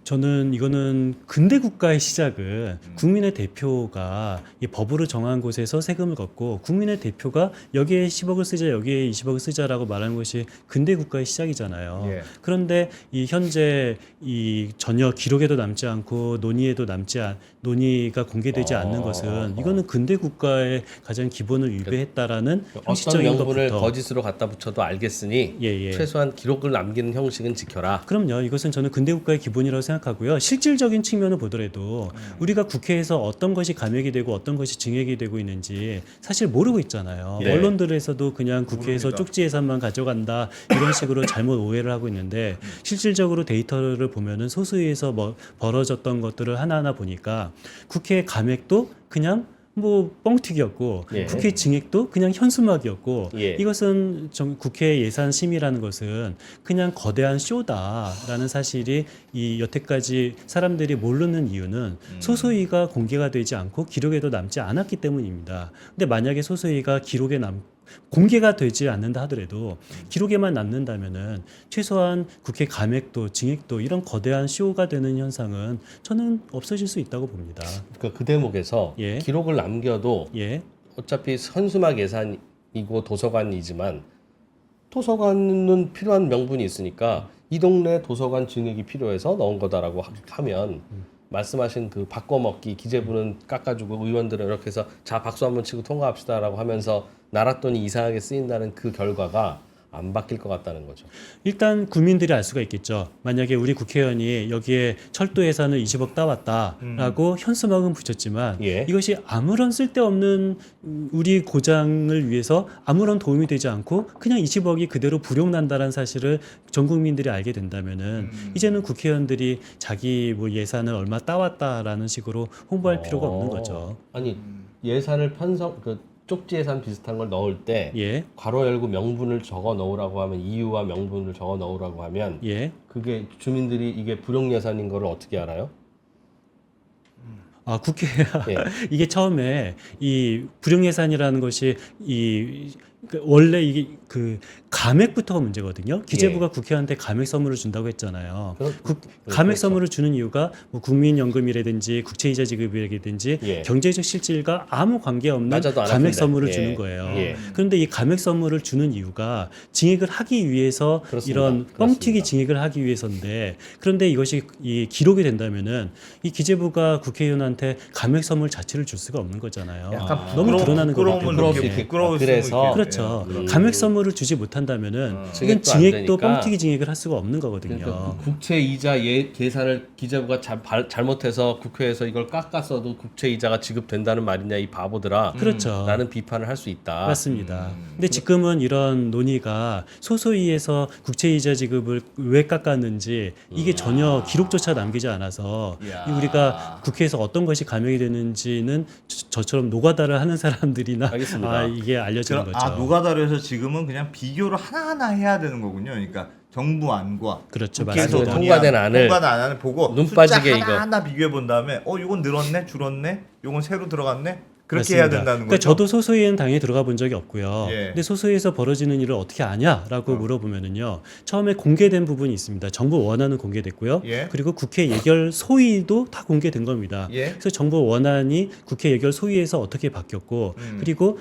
저는 이거는 근대 국가의 시작은 국민의 대표가 이 법으로 정한 곳에서 세금을 걷고 국민의 대표가 여기에 10억을 쓰자 여기에 20억을 쓰자라고 말하는 것이 근대 국가의 시작이잖아요. 예. 그런데 이 현재 이 전혀 기록에도 남지 않고 논의가 공개되지 않는 것은 이거는 근대 국가의 가장 기본을 위배했다라는 어떤 형식적인 명분을 것부터 거짓으로 갖다 붙여도 알겠으니 예. 최소한 기록을 남기는 형식은 지켜라. 그럼요. 이것은 저는 근대 국가의 기본이라고 생각하고요. 실질적인 측면을 보더라도 우리가 국회에서 어떤 것이 감액이 되고 어떤 것이 증액이 되고 있는지 사실 모르고 있잖아요. 네. 언론들에서도 그냥 국회에서 모릅니다. 쪽지 예산만 가져간다 이런 식으로 잘못 오해를 하고 있는데 실질적으로 데이터를 보면은 소수위에서 뭐 벌어졌던 것들을 하나하나 보니까 국회 감액도 그냥 뭐 뻥튀기였고 예. 국회 증액도 그냥 현수막이었고 예. 이것은 국회 예산 심의라는 것은 그냥 거대한 쇼다라는 사실이 이 여태까지 사람들이 모르는 이유는 소소위가 공개가 되지 않고 기록에도 남지 않았기 때문입니다. 근데 만약에 소소위가 공개가 되지 않는다 하더라도 기록에만 남는다면은 최소한 국회 감액도 증액도 이런 거대한 쇼가 되는 현상은 저는 없어질 수 있다고 봅니다. 그 대목에서 예. 기록을 남겨도 예. 어차피 현수막 예산이고 도서관이지만 도서관은 필요한 명분이 있으니까 이 동네 도서관 증액이 필요해서 넣은 거다라고 하면 말씀하신 그 바꿔먹기 기재부는 깎아주고 의원들은 이렇게 해서 자 박수 한번 치고 통과합시다라고 하면서 나랏돈이 이상하게 쓰인다는 그 결과가 안 바뀔 것 같다는 거죠. 일단 국민들이 알 수가 있겠죠. 만약에 우리 국회의원이 여기에 철도 예산을 20억 따왔다라고 현수막은 붙였지만 예. 이것이 아무런 쓸데없는 우리 고장을 위해서 아무런 도움이 되지 않고 그냥 20억이 그대로 불용난다는 사실을 전 국민들이 알게 된다면은 이제는 국회의원들이 자기 뭐 예산을 얼마 따왔다라는 식으로 홍보할 필요가 없는 거죠. 아니 예산을 쪽지 예산 비슷한 걸 넣을 때 예, 괄호 열고 명분을 적어 넣으라고 하면 이유와 명분을 적어 넣으라고 하면 예. 그게 주민들이 이게 불용 예산인 거를 어떻게 알아요? 국회 예. 이게 처음에 이 불용 예산이라는 것이 원래 이게 그 감액부터가 문제거든요. 기재부가 국회한테 감액 선물을 준다고 했잖아요. 감액 그렇죠. 선물을 주는 이유가 뭐 국민연금이라든지 국채이자 지급이라든지 예. 경제적 실질과 아무 관계없는 맞아도 안 감액 아픈데. 선물을 예. 주는 거예요. 예. 그런데 이 감액 선물을 주는 이유가 증액을 하기 위해서 그렇습니다. 이런 뻥튀기 증액을 하기 위해서인데 그런데 이것이 이 기록이 된다면은 이 기재부가 국회의원한테 감액 선물 자체를 줄 수가 없는 거잖아요. 약간 너무 드러나는 거기 부끄러움을 때문에. 느끼고 부끄러울 수도 그래서 있겠네요. 그렇죠. 그럼. 감액 선물을 주지 못한다면은 이건 증액도 안 증액도 되니까. 뻥튀기 증액을 할 수가 없는 거거든요. 그러니까 국채 이자 계산을 기재부가 잘못해서 국회에서 이걸 깎았어도 국채 이자가 지급된다는 말이냐 이 바보들아. 그렇죠. 라는 비판을 할 수 있다. 맞습니다. 근데 지금은 이런 논의가 소소위에서 국채이자 지급을 왜 깎았는지 이게 전혀 기록조차 남기지 않아서 이야. 우리가 국회에서 어떤 것이 감액이 되는지는 저처럼 노가다를 하는 사람들이나 알겠습니다. 이게 알려지는 거죠. 노가다로 해서 지금은 그냥 비교를 하나하나 해야 되는 거군요. 그러니까 정부 안과 그렇죠. 국회에서 맞습니다. 통과된 안을 통과된 안을 보고 눈 숫자 빠지게 하나하나 비교해 본 다음에 이건 늘었네, 줄었네, 이건 새로 들어갔네. 그렇게 맞습니다. 해야 된다는 그러니까 거죠. 저도 소소위에는 당연히 들어가 본 적이 없고요. 예. 근데 소소위에서 벌어지는 일을 어떻게 아냐라고 물어보면은요. 처음에 공개된 부분이 있습니다. 정부 원안은 공개됐고요. 예. 그리고 국회 예결 소위도 다 공개된 겁니다. 예. 그래서 정부 원안이 국회 예결 소위에서 어떻게 바뀌었고 그리고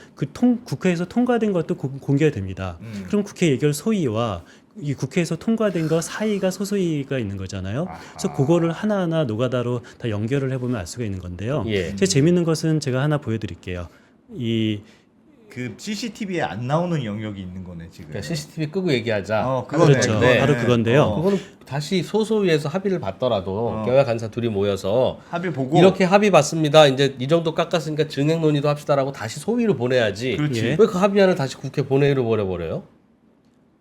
국회에서 통과된 것도 공개가 됩니다. 그럼 국회 예결 소위와 이 국회에서 통과된 거 사이가 소소위가 있는 거잖아요. 그래서 그거를 하나하나 노가다로 다 연결을 해보면 알 수가 있는 건데요. 예. 제가 재밌는 것은 제가 하나 보여드릴게요. 그 CCTV에 안 나오는 영역이 있는 거네 지금. 그러니까 CCTV 끄고 얘기하자. 그거네. 그렇죠. 네. 바로 그건데요. 그거는 다시 소소위에서 합의를 받더라도 어. 여야 간사 둘이 모여서 합의 보고 이렇게 합의 봤습니다. 이제 이 정도 깎았으니까 증액 논의도 합시다라고 다시 소위로 보내야지. 그렇지. 예. 왜 그 합의안을 다시 국회 본회의로 보내버려요?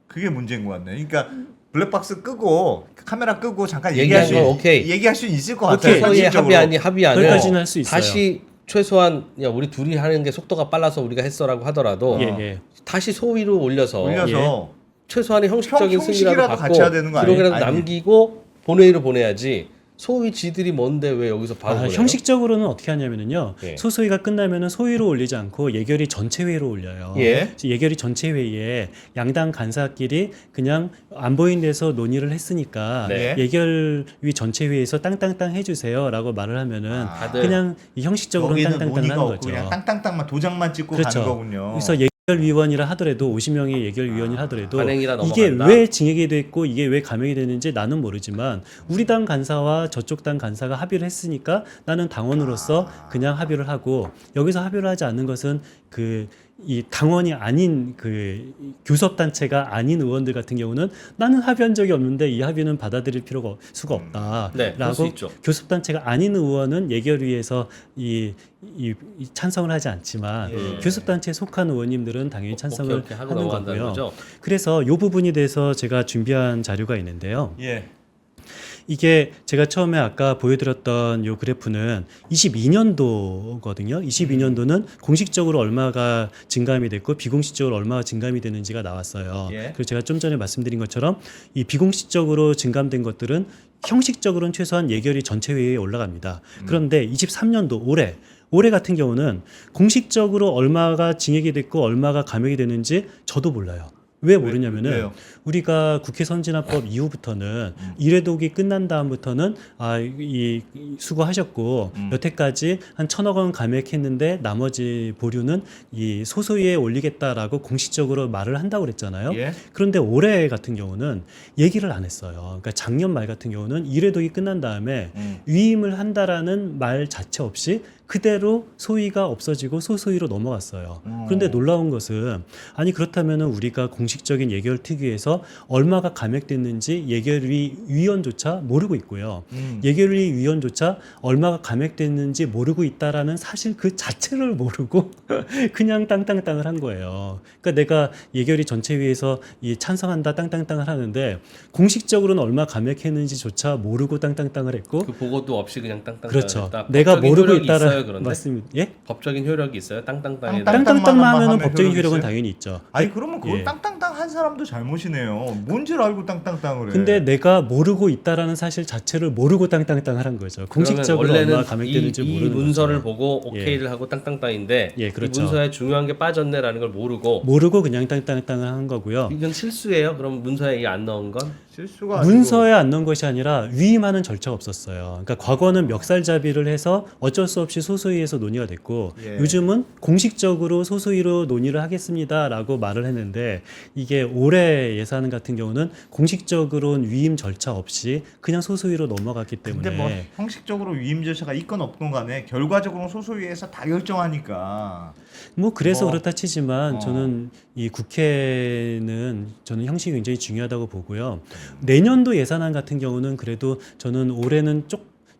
그게 문제인 것 같네. 그러니까 블랙박스 끄고 카메라 끄고 잠깐 얘기한 얘기할 수 건 오케이. 얘기할 수 있을 것 같아요. 소위의 상식적으로. 합의안을 거기까지는 할 수 있어요. 다시 최소한 야 우리 둘이 하는 게 속도가 빨라서 우리가 했어라고 하더라도 예, 예. 다시 소위로 올려서 올려서 최소한의 형식적인 형식이라도 승리라도 같이 해야 받고 되는 거 기록이라도 아니? 남기고 본회의로 보내야지. 소위 지들이 뭔데 왜 여기서 바로 보내요? 형식적으로는 어떻게 하냐면요. 예. 소소위가 끝나면은 소위로 올리지 않고 예결위 전체 회의로 올려요. 예. 예결위 전체 회의에 양당 간사끼리 그냥 안 보이는 데서 논의를 했으니까 네. 예결위 전체 회의에서 땅땅땅 해주세요라고 말을 하면은 다들 그냥 이 형식적으로 거기는 땅땅땅 논의가 하는 없고 거죠. 그냥 땅땅땅만 도장만 찍고 그렇죠. 가는 거군요. 그래서 예결위원이라 하더라도 50명의 예결위원이라 하더라도 관행이라 이게 넘어간다. 왜 징역이 됐고 이게 왜 감형이 되는지 나는 모르지만 우리 당 간사와 저쪽 당 간사가 합의를 했으니까 나는 당원으로서 그냥 합의를 하고 여기서 합의를 하지 않는 것은 이 당원이 아닌 그 교섭 단체가 아닌 의원들 같은 경우는 나는 합의한 적이 없는데 이 합의는 받아들일 필요가 수가 네, 그럴 수 없다라고 있죠. 교섭 단체가 아닌 의원은 예결위에서 이 찬성을 하지 않지만 예. 교섭 단체에 속한 의원님들은 당연히 찬성을 오케이, 하고 하는 넘어간다는 거고요. 거죠. 그래서 그래서 이 부분에 대해서 제가 준비한 자료가 있는데요. 예. 이게 제가 처음에 아까 보여드렸던 요 그래프는 22년도거든요. 22년도는 공식적으로 얼마가 증감이 됐고 비공식적으로 얼마가 증감이 되는지가 나왔어요. 예. 그리고 제가 좀 전에 말씀드린 것처럼 이 비공식적으로 증감된 것들은 형식적으로는 최소한 예결위 전체 회의에 올라갑니다. 그런데 23년도 올해 같은 경우는 공식적으로 얼마가 징역이 됐고 얼마가 감형이 되는지 저도 몰라요. 왜 모르냐면은 왜요? 우리가 국회 선진화법 이후부터는 일회독이 끝난 다음부터는 이 수고하셨고 여태까지 한 1,000억 원 감액했는데 나머지 보류는 이 소소위에 올리겠다라고 공식적으로 말을 한다고 그랬잖아요. 예. 그런데 올해 같은 경우는 얘기를 안 했어요. 그러니까 작년 말 같은 경우는 일회독이 끝난 다음에 위임을 한다라는 말 자체 없이 그대로 소위가 없어지고 소소위로 넘어갔어요. 그런데 놀라운 것은 아니 그렇다면은 우리가 공식적인 예결 특위에서 얼마가 감액됐는지 예결위 위원조차 모르고 있고요. 예결위 위원조차 얼마가 감액됐는지 모르고 있다라는 사실 그 자체를 모르고 그냥 땅땅땅을 한 거예요. 그러니까 내가 예결위 전체위에서 이 찬성한다 땅땅땅을 하는데 공식적으로는 얼마 감액했는지조차 모르고 땅땅땅을 했고 그 보고도 없이 그냥 땅땅땅 그렇죠. 했다. 내가 법적인 모르고 효력이 있다라 있어요, 그런데? 맞습니다. 예? 법적인 효력이 있어요. 땅땅땅에 땅땅. 땅땅땅만 하면 하면 법적인 효력이 효력은 있어요? 당연히 있죠. 아니 그러면 그건 예. 땅땅땅 한 사람도 잘못이네요. 뭔지를 알고 땅땅땅을 해. 근데 내가 모르고 있다라는 사실 자체를 모르고 땅땅땅을 한 거죠. 공식적으로 원래는 얼마 감액되는지 이 모르는 문서를 거죠. 보고 오케이를 하고 땅땅땅인데 예, 그렇죠. 이 문서에 중요한 게 빠졌네라는 걸 모르고 모르고 그냥 땅땅땅을 한 거고요. 이건 실수예요. 그럼 문서에 이게 안 넣은 건 실수가 아니고 문서에 안 넣은 것이 아니라 위임하는 절차가 없었어요. 그러니까 과거는 멱살잡이를 해서 어쩔 수 없이 소소위에서 논의가 됐고 예. 요즘은 공식적으로 소소위로 논의를 하겠습니다라고 말을 했는데 이게 올해 예산 같은 경우는 공식적으로는 위임 절차 없이 그냥 소소위로 넘어갔기 때문에 근데 뭐 형식적으로 위임 절차가 있건 없건 간에 결과적으로 소소위에서 다 결정하니까 뭐 그래서 뭐, 그렇다 치지만 어. 저는 이 국회는 저는 형식이 굉장히 중요하다고 보고요. 내년도 예산안 같은 경우는 그래도 저는 올해는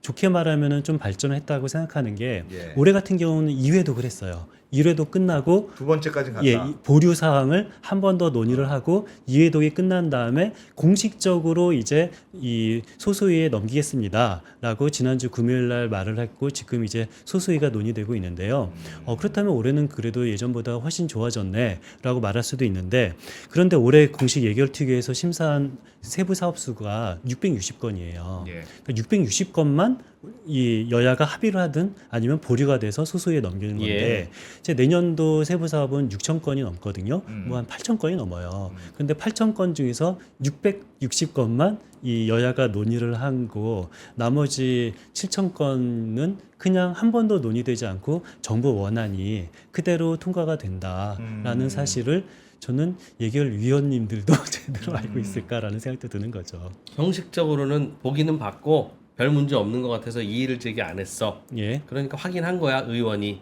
좋게 말하면은 좀 발전을 했다고 생각하는 게 예. 올해 같은 경우는 2회독을 했어요. 1회독 끝나고 두 번째까지 갔다. 이 보류 사항을 한 번 더 논의를 하고 2회독이 끝난 다음에 공식적으로 이제 이 소소위에 넘기겠습니다라고 지난주 금요일 날 말을 했고 지금 이제 소소위가 논의되고 있는데요. 그렇다면 올해는 그래도 예전보다 훨씬 좋아졌네라고 말할 수도 있는데 그런데 올해 공식 예결특위에서 심사한 세부 사업 수가 660건이에요. 예. 그러니까 660건만 이 여야가 합의를 하든 아니면 보류가 돼서 소소위에 넘기는 건데 예. 제 내년도 세부 사업은 6,000건이 넘거든요. 뭐 한 8,000건이 넘어요. 그런데 8,000건 중에서 660건만 이 여야가 논의를 하고 나머지 7,000건은 그냥 한 번도 논의되지 않고 정부 원안이 그대로 통과가 된다라는 사실을 저는 예결위원님들도 제대로 알고 있을까라는 생각도 드는 거죠. 형식적으로는 보기는 받고 별 문제 없는 것 같아서 이의를 제기 안 했어. 예. 그러니까 확인한 거야 의원이.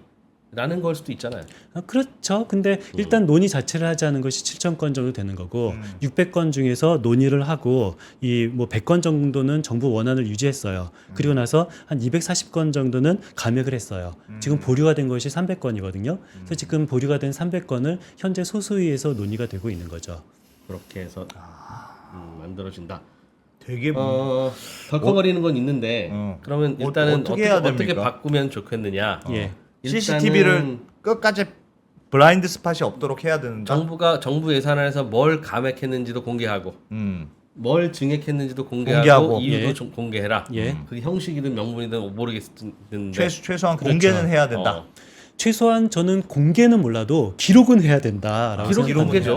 라는 걸 수도 있잖아요. 그렇죠. 근데 일단 논의 자체를 하지 않은 것이 7,000건 정도 되는 거고 600건 중에서 논의를 하고 이 뭐 100건 정도는 정부 원안을 유지했어요. 그리고 나서 한 240건 정도는 감액을 했어요. 지금 보류가 된 것이 300건이거든요. 그래서 지금 보류가 된 300건을 현재 소수위에서 논의가 되고 있는 거죠. 그렇게 해서 만들어진다. 되게 덜컥거리는 건 있는데 그러면 일단은 어떻게 해야 어떻게 됩니까? 바꾸면 좋겠느냐? 예. CCTV를 끝까지 블라인드 스팟이 없도록 해야 된다. 정부 예산안에서 뭘 감액했는지도 공개하고 뭘 증액했는지도 공개하고, 공개하고. 이유도 예. 좀 공개해라. 예. 그게 형식이든 명분이든 모르겠는데 최소한 그렇죠. 공개는 해야 된다. 최소한 저는 공개는 몰라도 기록은 해야 된다라고 기록이 생각하는 공개죠.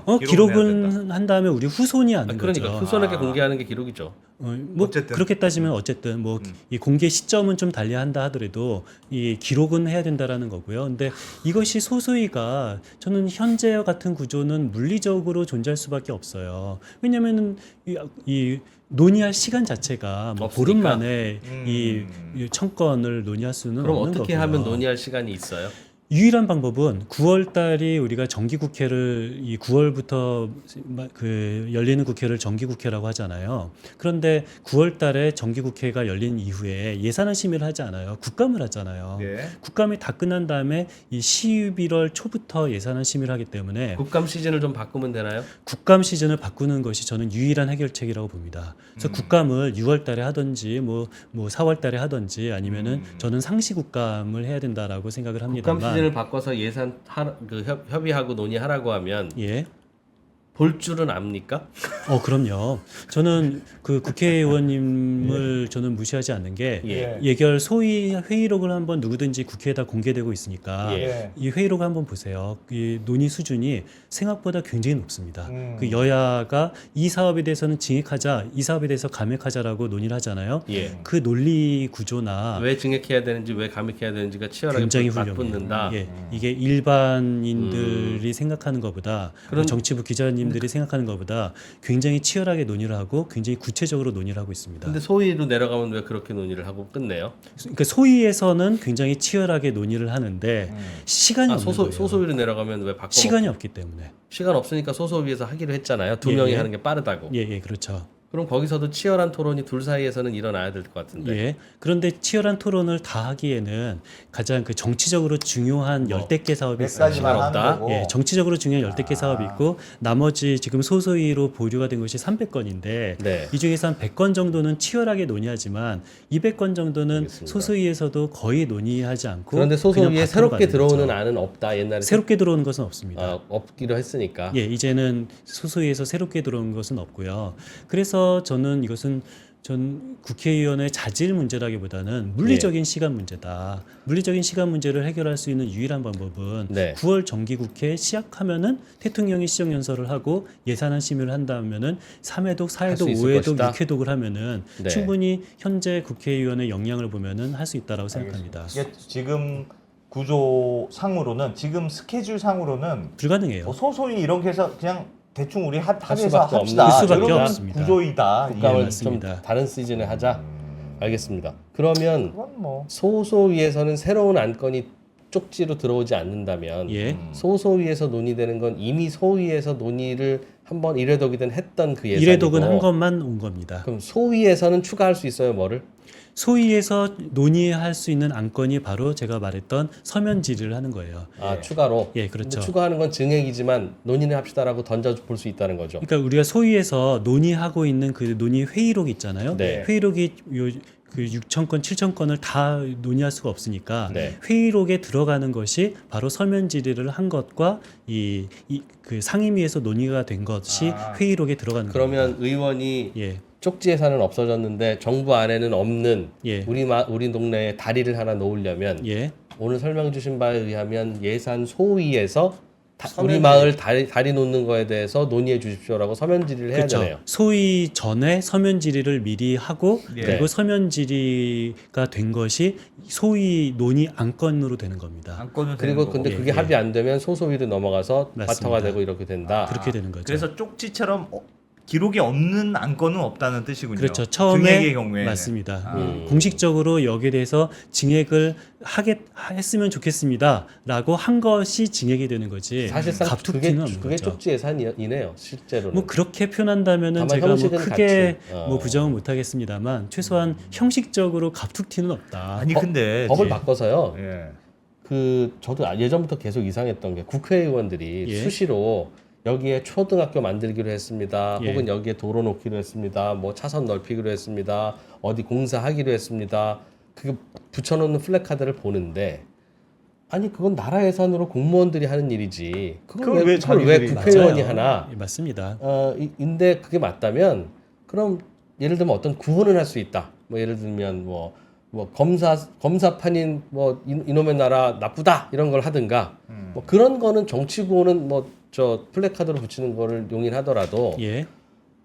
거고, 기록은 해야 된다. 기록은 한 다음에 우리 후손이 아는 그러니까 거죠. 후손에게 공개하는 게 기록이죠. 뭐 어쨌든. 그렇게 따지면 어쨌든 뭐 이 공개 시점은 좀 달리한다 하더라도 이 기록은 해야 된다라는 거고요. 근데 이것이 소수위가 저는 현재와 같은 구조는 물리적으로 존재할 수밖에 없어요. 왜냐하면은 이 논의할 시간 자체가 뭐 보름 없으니까. 만에 이 1,000건을 논의할 수는 그럼 없는 어떻게 거고요. 하면 논의할 시간이 있어요? 유일한 방법은 9월 달이 우리가 정기국회를 이 9월부터 그 열리는 국회를 정기국회라고 하잖아요. 그런데 9월 달에 정기국회가 열린 이후에 예산안 심의를 하지 않아요. 국감을 하잖아요. 예. 국감이 다 끝난 다음에 이 11월 초부터 예산안 심의를 하기 때문에 국감 시즌을 좀 바꾸면 되나요? 국감 시즌을 바꾸는 것이 저는 유일한 해결책이라고 봅니다. 그래서 국감을 6월 달에 하든지 뭐 4월 달에 하든지 아니면은 저는 상시 국감을 해야 된다라고 생각을 국감 합니다만 시즌을 바꿔서 예산 협의하고 논의하라고 하면 예. 볼 줄은 압니까? 그럼요. 저는 그 국회의원님을 저는 무시하지 않는 게 예. 예결 소위 회의록을 한번 누구든지 국회에다 공개되고 있으니까 예. 이 회의록 한번 보세요. 이 논의 수준이 생각보다 굉장히 높습니다. 그 여야가 이 사업에 대해서는 증액하자, 이 사업에 대해서 감액하자라고 논의를 하잖아요. 예. 그 논리 구조나 왜 증액해야 되는지 왜 감액해야 되는지가 치열하게 굉장히 맞붙는다. 훌륭해요. 예, 이게 일반인들이 생각하는 것보다 그런- 정치부 기자님들이 생각하는 것보다 굉장히 치열하게 논의를 하고 굉장히 구체적으로 논의를 하고 있습니다. 근데 소위로 내려가면 왜 그렇게 논의를 하고 끝내요? 그러니까 소위에서는 굉장히 치열하게 논의를 하는데 시간이 없는 거예요. 소소위로 내려가면 왜 바꿔? 시간이 없기 때문에. 시간 없으니까 소소위에서 하기로 했잖아요. 두 예, 명이 예. 하는 게 빠르다고. 예, 그렇죠. 그럼 거기서도 치열한 토론이 둘 사이에서는 일어나야 될 것 같은데. 예. 그런데 치열한 토론을 다 하기에는 가장 그 정치적으로 중요한 열댓 개 사업이 몇 있어요. 가지만 하는 없다? 거고. 예, 정치적으로 중요한 열댓 개 사업이 있고 나머지 지금 소소위로 보류가 된 것이 300건인데 네. 이 중에서 한 100건 정도는 치열하게 논의하지만 200건 정도는 알겠습니다. 소소위에서도 거의 논의하지 않고 그런데 그냥 소소위에 바탕으로 새롭게 가는 들어오는 거죠. 안은 없다. 옛날에 새롭게 들어오는 것은 없습니다. 없기로 했으니까. 예, 이제는 소수위에서 새롭게 들어온 것은 없고요. 그래서 저는 이것은 전 국회의원의 자질 문제라기보다는 물리적인 시간 문제다. 물리적인 시간 문제를 해결할 수 있는 유일한 방법은 네. 9월 정기국회 시작하면은 대통령이 시정연설을 하고 예산안 심의를 한다면은 3회독, 수 4회독, 있을 5회독, 것이다. 6회독을 하면은 네. 충분히 현재 국회의원의 역량을 보면은 할 수 있다라고 생각합니다. 이게 지금 구조상으로는 지금 스케줄 상으로는 불가능해요. 뭐 소소위 이렇게 해서 그냥 대충 우리 합의해서 수밖에 합시다. 없는 수밖에 이런 없습니다. 구조이다. 국감을 예, 좀 맞습니다. 다른 시즌에 하자. 알겠습니다. 그러면 그건 뭐 소소위에서는 새로운 안건이 쪽지로 들어오지 않는다면 예. 소소위에서 논의되는 건 이미 소위에서 논의를 한번 1회독이든 했던 그 예산이고 이례독은 한 것만 온 겁니다. 그럼 소위에서는 추가할 수 있어요 뭐를? 소위에서 논의할 수 있는 안건이 바로 제가 말했던 서면 질의를 하는 거예요. 추가로? 예, 그렇죠. 근데 추가하는 건 증액이지만 논의는 합시다라고 던져볼 수 있다는 거죠. 그러니까 우리가 소위에서 논의하고 있는 그 논의 회의록 있잖아요. 네. 회의록이 그 6,000건, 7,000건을 다 논의할 수가 없으니까 네. 회의록에 들어가는 것이 바로 서면 질의를 한 것과 그 상임위에서 논의가 된 것이 회의록에 들어가는 겁니다. 그러면 의원이 예. 쪽지 예산은 없어졌는데 정부 안에는 없는 예. 우리 동네에 다리를 하나 놓으려면 예. 오늘 설명 주신 바에 의하면 예산 소위에서 우리 서면 마을 다리 놓는 거에 대해서 논의해 주십시오라고 서면 질의를 해야 그렇죠. 되네요. 소위 전에 서면 질의를 미리 하고 예. 그리고 서면 질의가 된 것이 소위 논의 안건으로 되는 겁니다. 안건은 그리고 근데 예, 그게 예. 합의 안 되면 소소위로 넘어가서 맞습니다. 바터가 되고 이렇게 된다. 그렇게 되는 거죠. 그래서 쪽지처럼 기록에 없는 안건은 없다는 뜻이군요. 그렇죠. 처음에 증액의 경우에 맞습니다. 공식적으로 여기에 대해서 증액을 했으면 좋겠습니다라고 한 것이 증액이 되는 거지. 사실상 갑툭튀는 없는 그게 거죠. 쪽지 예산이네요. 실제로는. 뭐 그렇게 표현한다면은 다만 제가 뭐 형식은 크게 같이. 뭐 부정은 못하겠습니다만 최소한 형식적으로 갑툭튀는 없다. 아니 근데 법을 예. 바꿔서요. 예. 저도 예전부터 계속 이상했던 게 국회의원들이 예. 수시로 여기에 초등학교 만들기로 했습니다. 예. 혹은 여기에 도로 놓기로 했습니다. 뭐 차선 넓히기로 했습니다. 어디 공사하기로 했습니다. 그게 붙여놓는 플래카드를 보는데 아니 그건 나라 예산으로 공무원들이 하는 일이지. 그걸 왜 자기들이 국회의원이 맞아요. 하나? 예, 맞습니다. 근데 그게 맞다면 그럼 예를 들면 어떤 구분을 할 수 있다. 뭐 예를 들면 뭐 검사판인 뭐 이놈의 나라 나쁘다 이런 걸 하든가 뭐 그런 거는 정치 구호는 뭐 저 플래카드로 붙이는 거를 용인하더라도 예.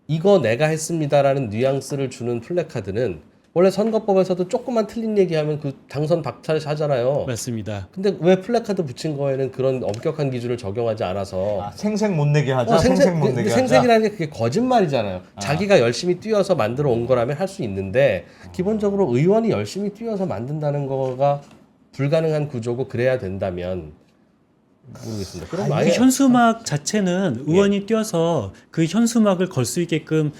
이거 내가 했습니다라는 뉘앙스를 주는 플래카드는 원래 선거법에서도 조금만 틀린 얘기하면 그 당선 박탈하잖아요. 맞습니다. 근데 왜 플래카드 붙인 거에는 그런 엄격한 기준을 적용하지 않아서 아, 생색 못 내게 하자. 생색 못 내게 하자. 생색이라는 게 그게 거짓말이잖아요. 자기가 열심히 뛰어서 만들어 온 거라면 할 수 있는데 기본적으로 의원이 열심히 뛰어서 만든다는 거가 불가능한 구조고 그래야 된다면 모르겠습니다. 그럼 그 아예 현수막 자체는 의원이 뛰어서 그 현수막을 걸 수 있게끔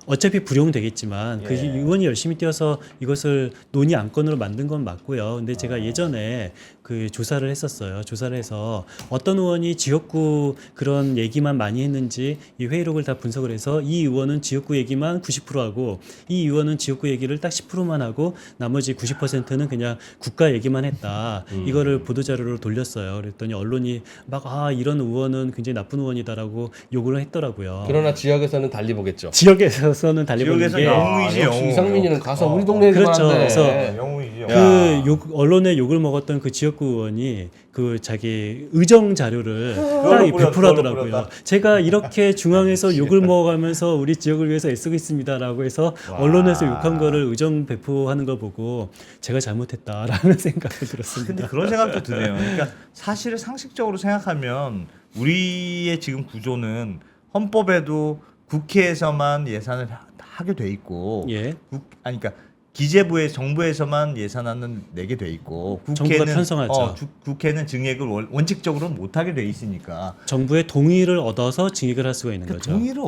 어차피 불용되겠지만 그 의원이 열심히 뛰어서 이것을 논의 안건으로 만든 건 맞고요. 근데 제가 예전에 그 조사를 했었어요. 조사를 해서 어떤 의원이 지역구 그런 얘기만 많이 했는지 이 회의록을 다 분석을 해서 이 의원은 지역구 얘기만 90% 하고 이 의원은 지역구 얘기를 딱 10%만 하고 나머지 90%는 그냥 국가 얘기만 했다. 이거를 보도자료로 돌렸어요. 그랬더니 언론이 막 이런 의원은 굉장히 나쁜 의원이다라고 욕을 했더라고요. 그러나 지역에서는 달리 보겠죠. 지역에서는 달리보는 지역에서 게 영웅이지 역시 영웅. 이상민이는 가서 우리 동네 얘기만 그렇죠. 한대. 그래서 영웅이지 영웅. 그 언론에 욕을 먹었던 그 지역구 의원이 그 자기 의정 자료를 딱 배포하더라고요. 뿌렸다. 제가 이렇게 중앙에서 욕을 먹어가면서 우리 지역을 위해서 애쓰고 있습니다라고 해서 언론에서 욕한 거를 의정 배포하는 걸 보고 제가 잘못했다라는 생각이 근데 들었습니다. 그런 생각도 드네요. 그러니까 사실 상식적으로 생각하면 우리의 지금 구조는 헌법에도 국회에서만 예산을 하게 돼 있고, 예. 그러니까 기재부의 정부에서만 예산안은 내게 돼 있고, 정부가 편성하죠. 국회는 증액을 원칙적으로는 못 하게 돼 있으니까 정부의 동의를 얻어서 증액을 할 수가 있는 거죠. 동의를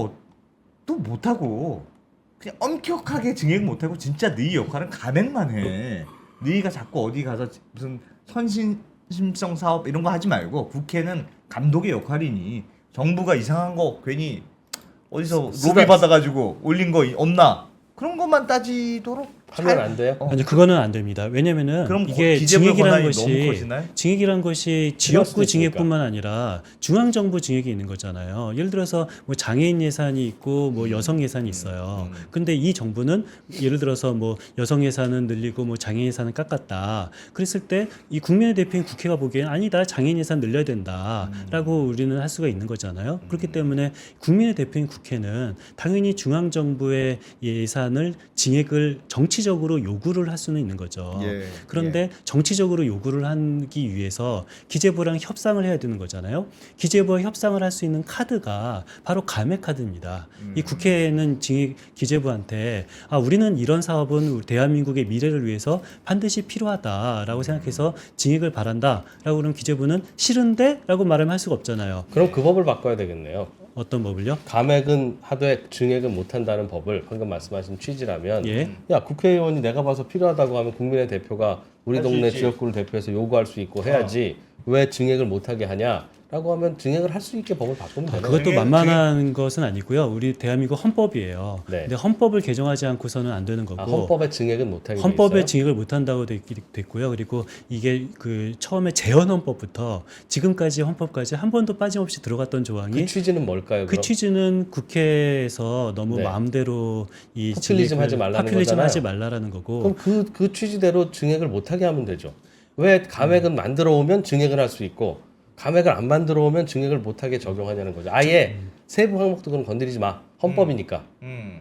또 못 하고 그냥 엄격하게 증액 못 하고 진짜 너희 역할은 감액만 해. 너희가 자꾸 어디 가서 무슨 선심성 사업 이런 거 하지 말고 국회는 감독의 역할이니 정부가 이상한 거 괜히 어디서 로비 받아가지고 올린 거 없나 그런 것만 따지도록 하면 안 돼요? 아니 그거는 안 됩니다. 왜냐면은 그럼 이게 기재부의 증액이라는 권한이 너무 것이 커지나요? 증액이라는 것이 필요할 수도 지역구 있으니까. 증액뿐만 아니라 중앙 정부 증액이 있는 거잖아요. 예를 들어서 뭐 장애인 예산이 있고 뭐 여성 예산이 있어요. 근데 이 정부는 예를 들어서 뭐 여성 예산은 늘리고 뭐 장애인 예산은 깎았다. 그랬을 때 이 국민의 대표인 국회가 보기엔 아니다. 장애인 예산 늘려야 된다라고 우리는 할 수가 있는 거잖아요. 그렇기 때문에 국민의 대표인 국회는 당연히 중앙 정부의 예산을 증액을 정치적으로 요구를 할 수는 있는 거죠. 예, 그런데 정치적으로 요구를 하기 위해서 기재부랑 협상을 해야 되는 거잖아요. 기재부와 협상을 할 수 있는 카드가 바로 감액 카드입니다. 이 국회는 기재부한테 우리는 이런 사업은 대한민국의 미래를 위해서 반드시 필요하다라고 생각해서 증액을 바란다라고 그러면 기재부는 싫은데? 라고 말하면 할 수가 없잖아요. 그럼 그 법을 바꿔야 되겠네요. 어떤 법을요? 감액은 하되 증액은 못한다는 법을 방금 말씀하신 취지라면 예. 야 국회의원이 내가 봐서 필요하다고 하면 국민의 대표가 우리 할수 동네 있지. 지역구를 대표해서 요구할 수 있고 해야지 왜 증액을 못하게 하냐라고 하면 증액을 할 수 있게 법을 바꾸면 되는 거예요. 그것도 만만한 것은 아니고요. 우리 대한민국 헌법이에요. 네. 근데 헌법을 개정하지 않고서는 안 되는 거고. 헌법에 증액은 못하게 돼 헌법에 있어요? 증액을 못한다고 됐고요. 그리고 이게 그 처음에 재헌 헌법부터 지금까지 헌법까지 한 번도 빠짐없이 들어갔던 조항이 그 취지는 뭘까요? 그 그럼? 취지는 국회에서 너무 네. 마음대로 이 포퓰리즘 증액을- 하지 말라는 포퓰리즘 거잖아요. 하지 말라는 거고. 그럼 그 취지대로 증액을 못하게 하면 되죠. 왜 감액은 만들어 오면 증액을 할 수 있고 감액을 안 만들어 오면 증액을 못하게 적용하냐는 거죠. 아예 세부 항목도 그럼 건드리지 마. 헌법이니까.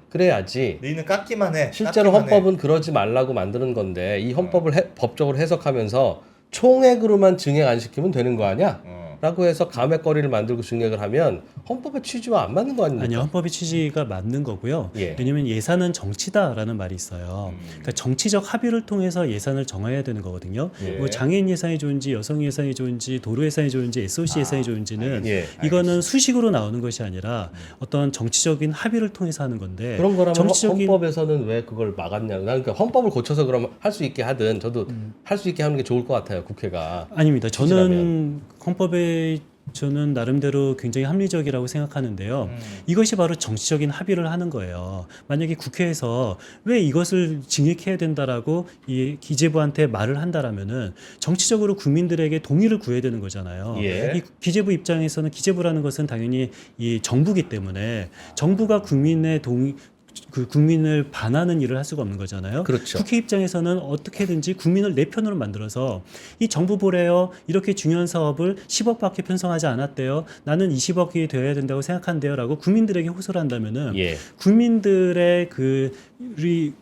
그래야지. 너희는 깎기만 해. 실제로 깎기만 해. 헌법은 그러지 말라고 만드는 건데 이 헌법을 법적으로 해석하면서 총액으로만 증액 안 시키면 되는 거 아니야? 라고 해서 감액거리를 만들고 증액을 하면 헌법의 취지와 안 맞는 거 아닙니까? 아니요, 헌법의 취지가 맞는 거고요. 예. 왜냐하면 예산은 정치다라는 말이 있어요. 그러니까 정치적 합의를 통해서 예산을 정해야 되는 거거든요. 예. 뭐 장애인 예산이 좋은지, 여성 예산이 좋은지, 도로 예산이 좋은지, SOC 예산이 좋은지는 예. 이거는 수식으로 나오는 것이 아니라 어떤 정치적인 합의를 통해서 하는 건데 그런 거라면 정치적인 헌법에서는 왜 그걸 막았냐? 나는 그러니까 헌법을 고쳐서 그러면 할 수 있게 하든 저도 할 수 있게 하는 게 좋을 것 같아요. 국회가. 아닙니다. 저는 취지라면. 헌법에 저는 나름대로 굉장히 합리적이라고 생각하는데요. 이것이 바로 정치적인 합의를 하는 거예요. 만약에 국회에서 왜 이것을 증액해야 된다라고 이 기재부한테 말을 한다라면은 정치적으로 국민들에게 동의를 구해야 되는 거잖아요. 예. 이 기재부 입장에서는 기재부라는 것은 당연히 이 정부기 때문에 정부가 국민을 반하는 일을 할 수가 없는 거잖아요. 그렇죠. 국회 입장에서는 어떻게든지 국민을 내 편으로 만들어서 이 정부 보래요. 이렇게 중요한 사업을 10억밖에 편성하지 않았대요. 나는 20억이 되어야 된다고 생각한대요라고 국민들에게 호소를 한다면은 예. 국민들의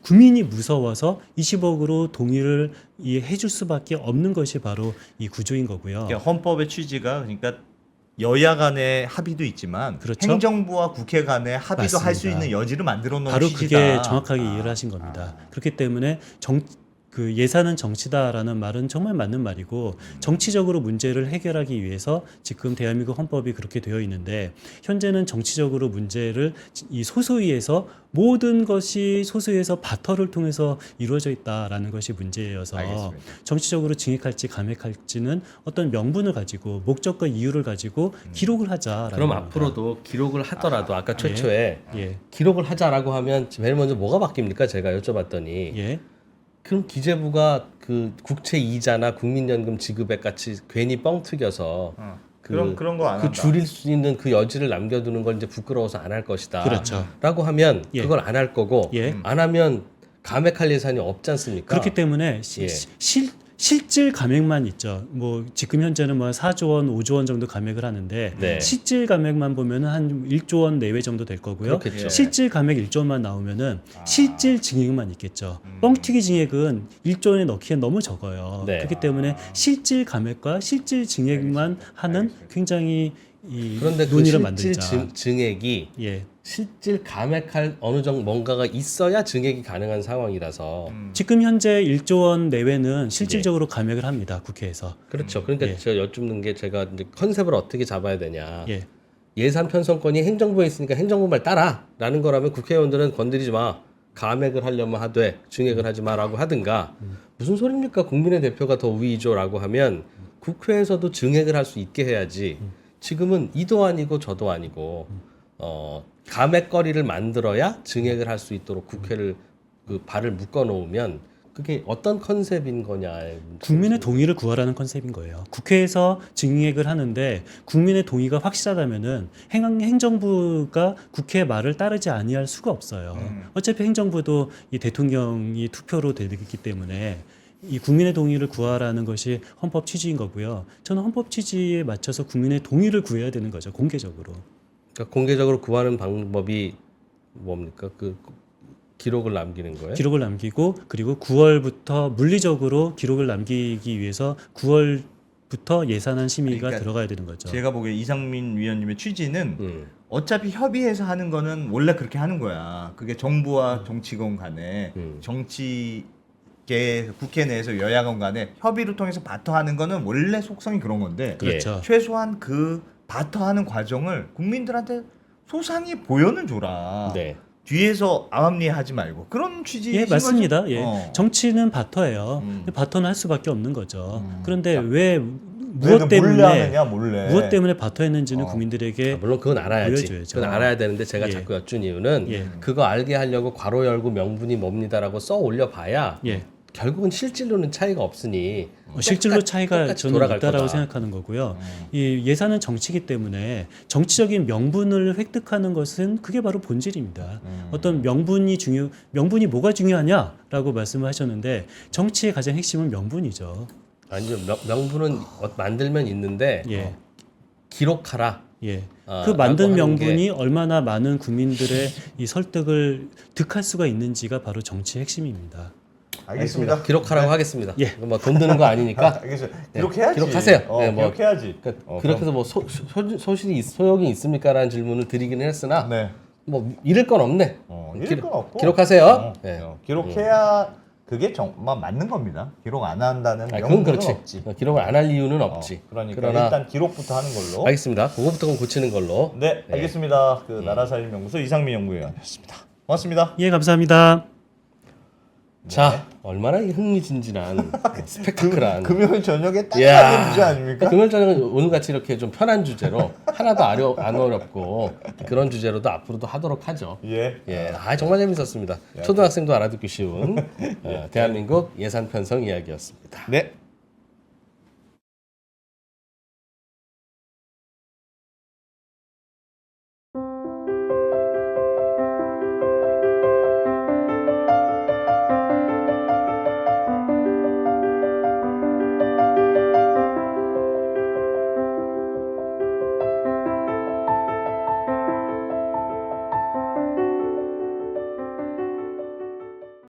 국민이 무서워서 20억으로 동의를 해줄 수밖에 없는 것이 바로 이 구조인 거고요. 그러니까 헌법의 취지가 그러니까 여야 간의 합의도 있지만 그렇죠. 행정부와 국회 간의 합의도 할 수 맞습니다. 있는 여지를 만들어 놓은 바로 취지다. 그게 정확하게 이해를 하신 겁니다. 그렇기 때문에 그 예산은 정치다라는 말은 정말 맞는 말이고 정치적으로 문제를 해결하기 위해서 지금 대한민국 헌법이 그렇게 되어 있는데 현재는 정치적으로 문제를 이 소소위에서 모든 것이 소소위에서 바터를 통해서 이루어져 있다라는 것이 문제여서 알겠습니다. 정치적으로 증액할지 감액할지는 어떤 명분을 가지고 목적과 이유를 가지고 기록을 하자라는 그럼 겁니다. 앞으로도 기록을 하더라도 아까 최초에 예. 기록을 하자라고 하면 제일 먼저 뭐가 바뀝니까? 제가 여쭤봤더니 예. 그럼 기재부가 그 국채 이자나 국민연금 지급액 같이 괜히 뻥 튀겨서 그런 거 안 그 한다. 줄일 수 있는 그 여지를 남겨두는 걸 이제 부끄러워서 안 할 것이다. 그렇죠. 라고 하면 예. 그걸 안 할 거고 예. 안 하면 감액할 예산이 없지 않습니까? 그렇기 때문에 예. 실질 감액만 있죠. 뭐 지금 현재는 뭐 4조 원, 5조 원 정도 감액을 하는데 네. 실질 감액만 보면은 한 1조 원 내외 정도 될 거고요. 그렇겠죠. 예. 실질 감액 1조 원만 나오면은 실질 증액만 있겠죠. 뻥튀기 증액은 1조 원에 넣기엔 너무 적어요. 네. 그렇기 때문에 실질 감액과 실질 증액만 하는 굉장히 이 그런데 그 논의를 실질 만들자. 증액이 예. 실질 감액할 어느 정도 뭔가가 있어야 증액이 가능한 상황이라서 지금 현재 1조 원 내외는 실질적으로 감액을 합니다. 국회에서. 그렇죠. 그러니까 예. 제가 여쭙는 게 제가 이제 컨셉을 어떻게 잡아야 되냐. 예. 예산 편성권이 행정부에 있으니까 행정부 말 따라라는 거라면 국회의원들은 건드리지 마. 감액을 하려면 하되 증액을 하지 마라고 하든가 무슨 소리입니까? 국민의 대표가 더 우위죠라고 하면 국회에서도 증액을 할 수 있게 해야지. 지금은 이도 아니고 저도 아니고 감액거리를 만들어야 증액을 할 수 있도록 국회를 그 발을 묶어 놓으면 그게 어떤 컨셉인 거냐에 국민의 동의를 구하라는 컨셉인 거예요. 국회에서 증액을 하는데 국민의 동의가 확실하다면은 행정부가 국회의 말을 따르지 아니할 수가 없어요. 어차피 행정부도 이 대통령이 투표로 되기 때문에 이 국민의 동의를 구하라는 것이 헌법 취지인 거고요. 저는 헌법 취지에 맞춰서 국민의 동의를 구해야 되는 거죠. 공개적으로. 그러니까 공개적으로 구하는 방법이 뭡니까? 그 기록을 남기는 거예요? 기록을 남기고 그리고 9월부터 물리적으로 기록을 남기기 위해서 9월부터 예산안 심의가 그러니까 들어가야 되는 거죠. 제가 보기에 이상민 위원님의 취지는 음. 어차피 협의해서 하는 거는 원래 그렇게 하는 거야. 그게 정부와 정치권 간에 국회 내에서 여야간 간에 협의를 통해서 바터하는 거는 원래 속성이 그런 건데 그렇죠. 최소한 그 바터하는 과정을 국민들한테 소상히 보여는 줘라. 네. 뒤에서 암암리하지 말고 그런 취지인 예, 맞습니다. 거죠? 예. 정치는 바터예요. 바터는 할 수밖에 없는 거죠. 그런데 왜 몰래 하느냐 몰래. 무엇 때문에 바터했는지는 국민들에게 물론 그건 알아야지. 보여줘야죠. 그건 알아야 되는데 제가 예. 자꾸 여쭌 이유는 예. 그거 알게 하려고 괄호 열고 명분이 뭡니다라고 써 올려봐야 예. 결국은 실질로는 차이가 없으니 실질로 차이가 똑같이 저는 돌아갈 있다라고 거다. 생각하는 거고요. 이 예산은 정치이기 때문에 정치적인 명분을 획득하는 것은 그게 바로 본질입니다. 어떤 명분이 뭐가 중요하냐라고 말씀을 하셨는데 정치의 가장 핵심은 명분이죠. 아니죠. 명분은 만들면 있는데 예. 기록하라. 예. 아, 그 만든 라고 하는 명분이 얼마나 많은 국민들의 이 설득을 득할 수가 있는지가 바로 정치의 핵심입니다. 알겠습니다. 기록하라고 하겠습니다. 예. 뭐 돈 드는 거 아니니까 알겠습니다. 네, 기록해야지. 기록하세요. 어, 네, 뭐 기록해야지. 그렇게 해서 뭐 소용이 있습니까라는 질문을 드리긴 했으나 네. 뭐 잃을 건 없네. 잃을 건 없고. 기록하세요. 네. 기록해야 그게 정말 맞는 겁니다. 기록 안 한다는 그건 명분은 그렇지. 없지. 기록을 안 할 이유는 없지. 그러니까 그러나 일단 기록부터 하는 걸로. 알겠습니다. 그거부터 고치는 걸로. 네, 알겠습니다. 그 나라살림연구소 이상민 연구위원이었습니다. 고맙습니다. 예, 감사합니다. 자, 얼마나 이 흥미진진한 스펙타클한 금요일 저녁에 딱 이야. 맞는 주제 아닙니까? 금요일 저녁은 오늘같이 이렇게 좀 편한 주제로 하나도 안 어렵고 그런 주제로도 앞으로도 하도록 하죠. 예. 예, 정말 재밌었습니다. 초등학생도 알아듣기 쉬운 대한민국 예산 편성 이야기였습니다. 네.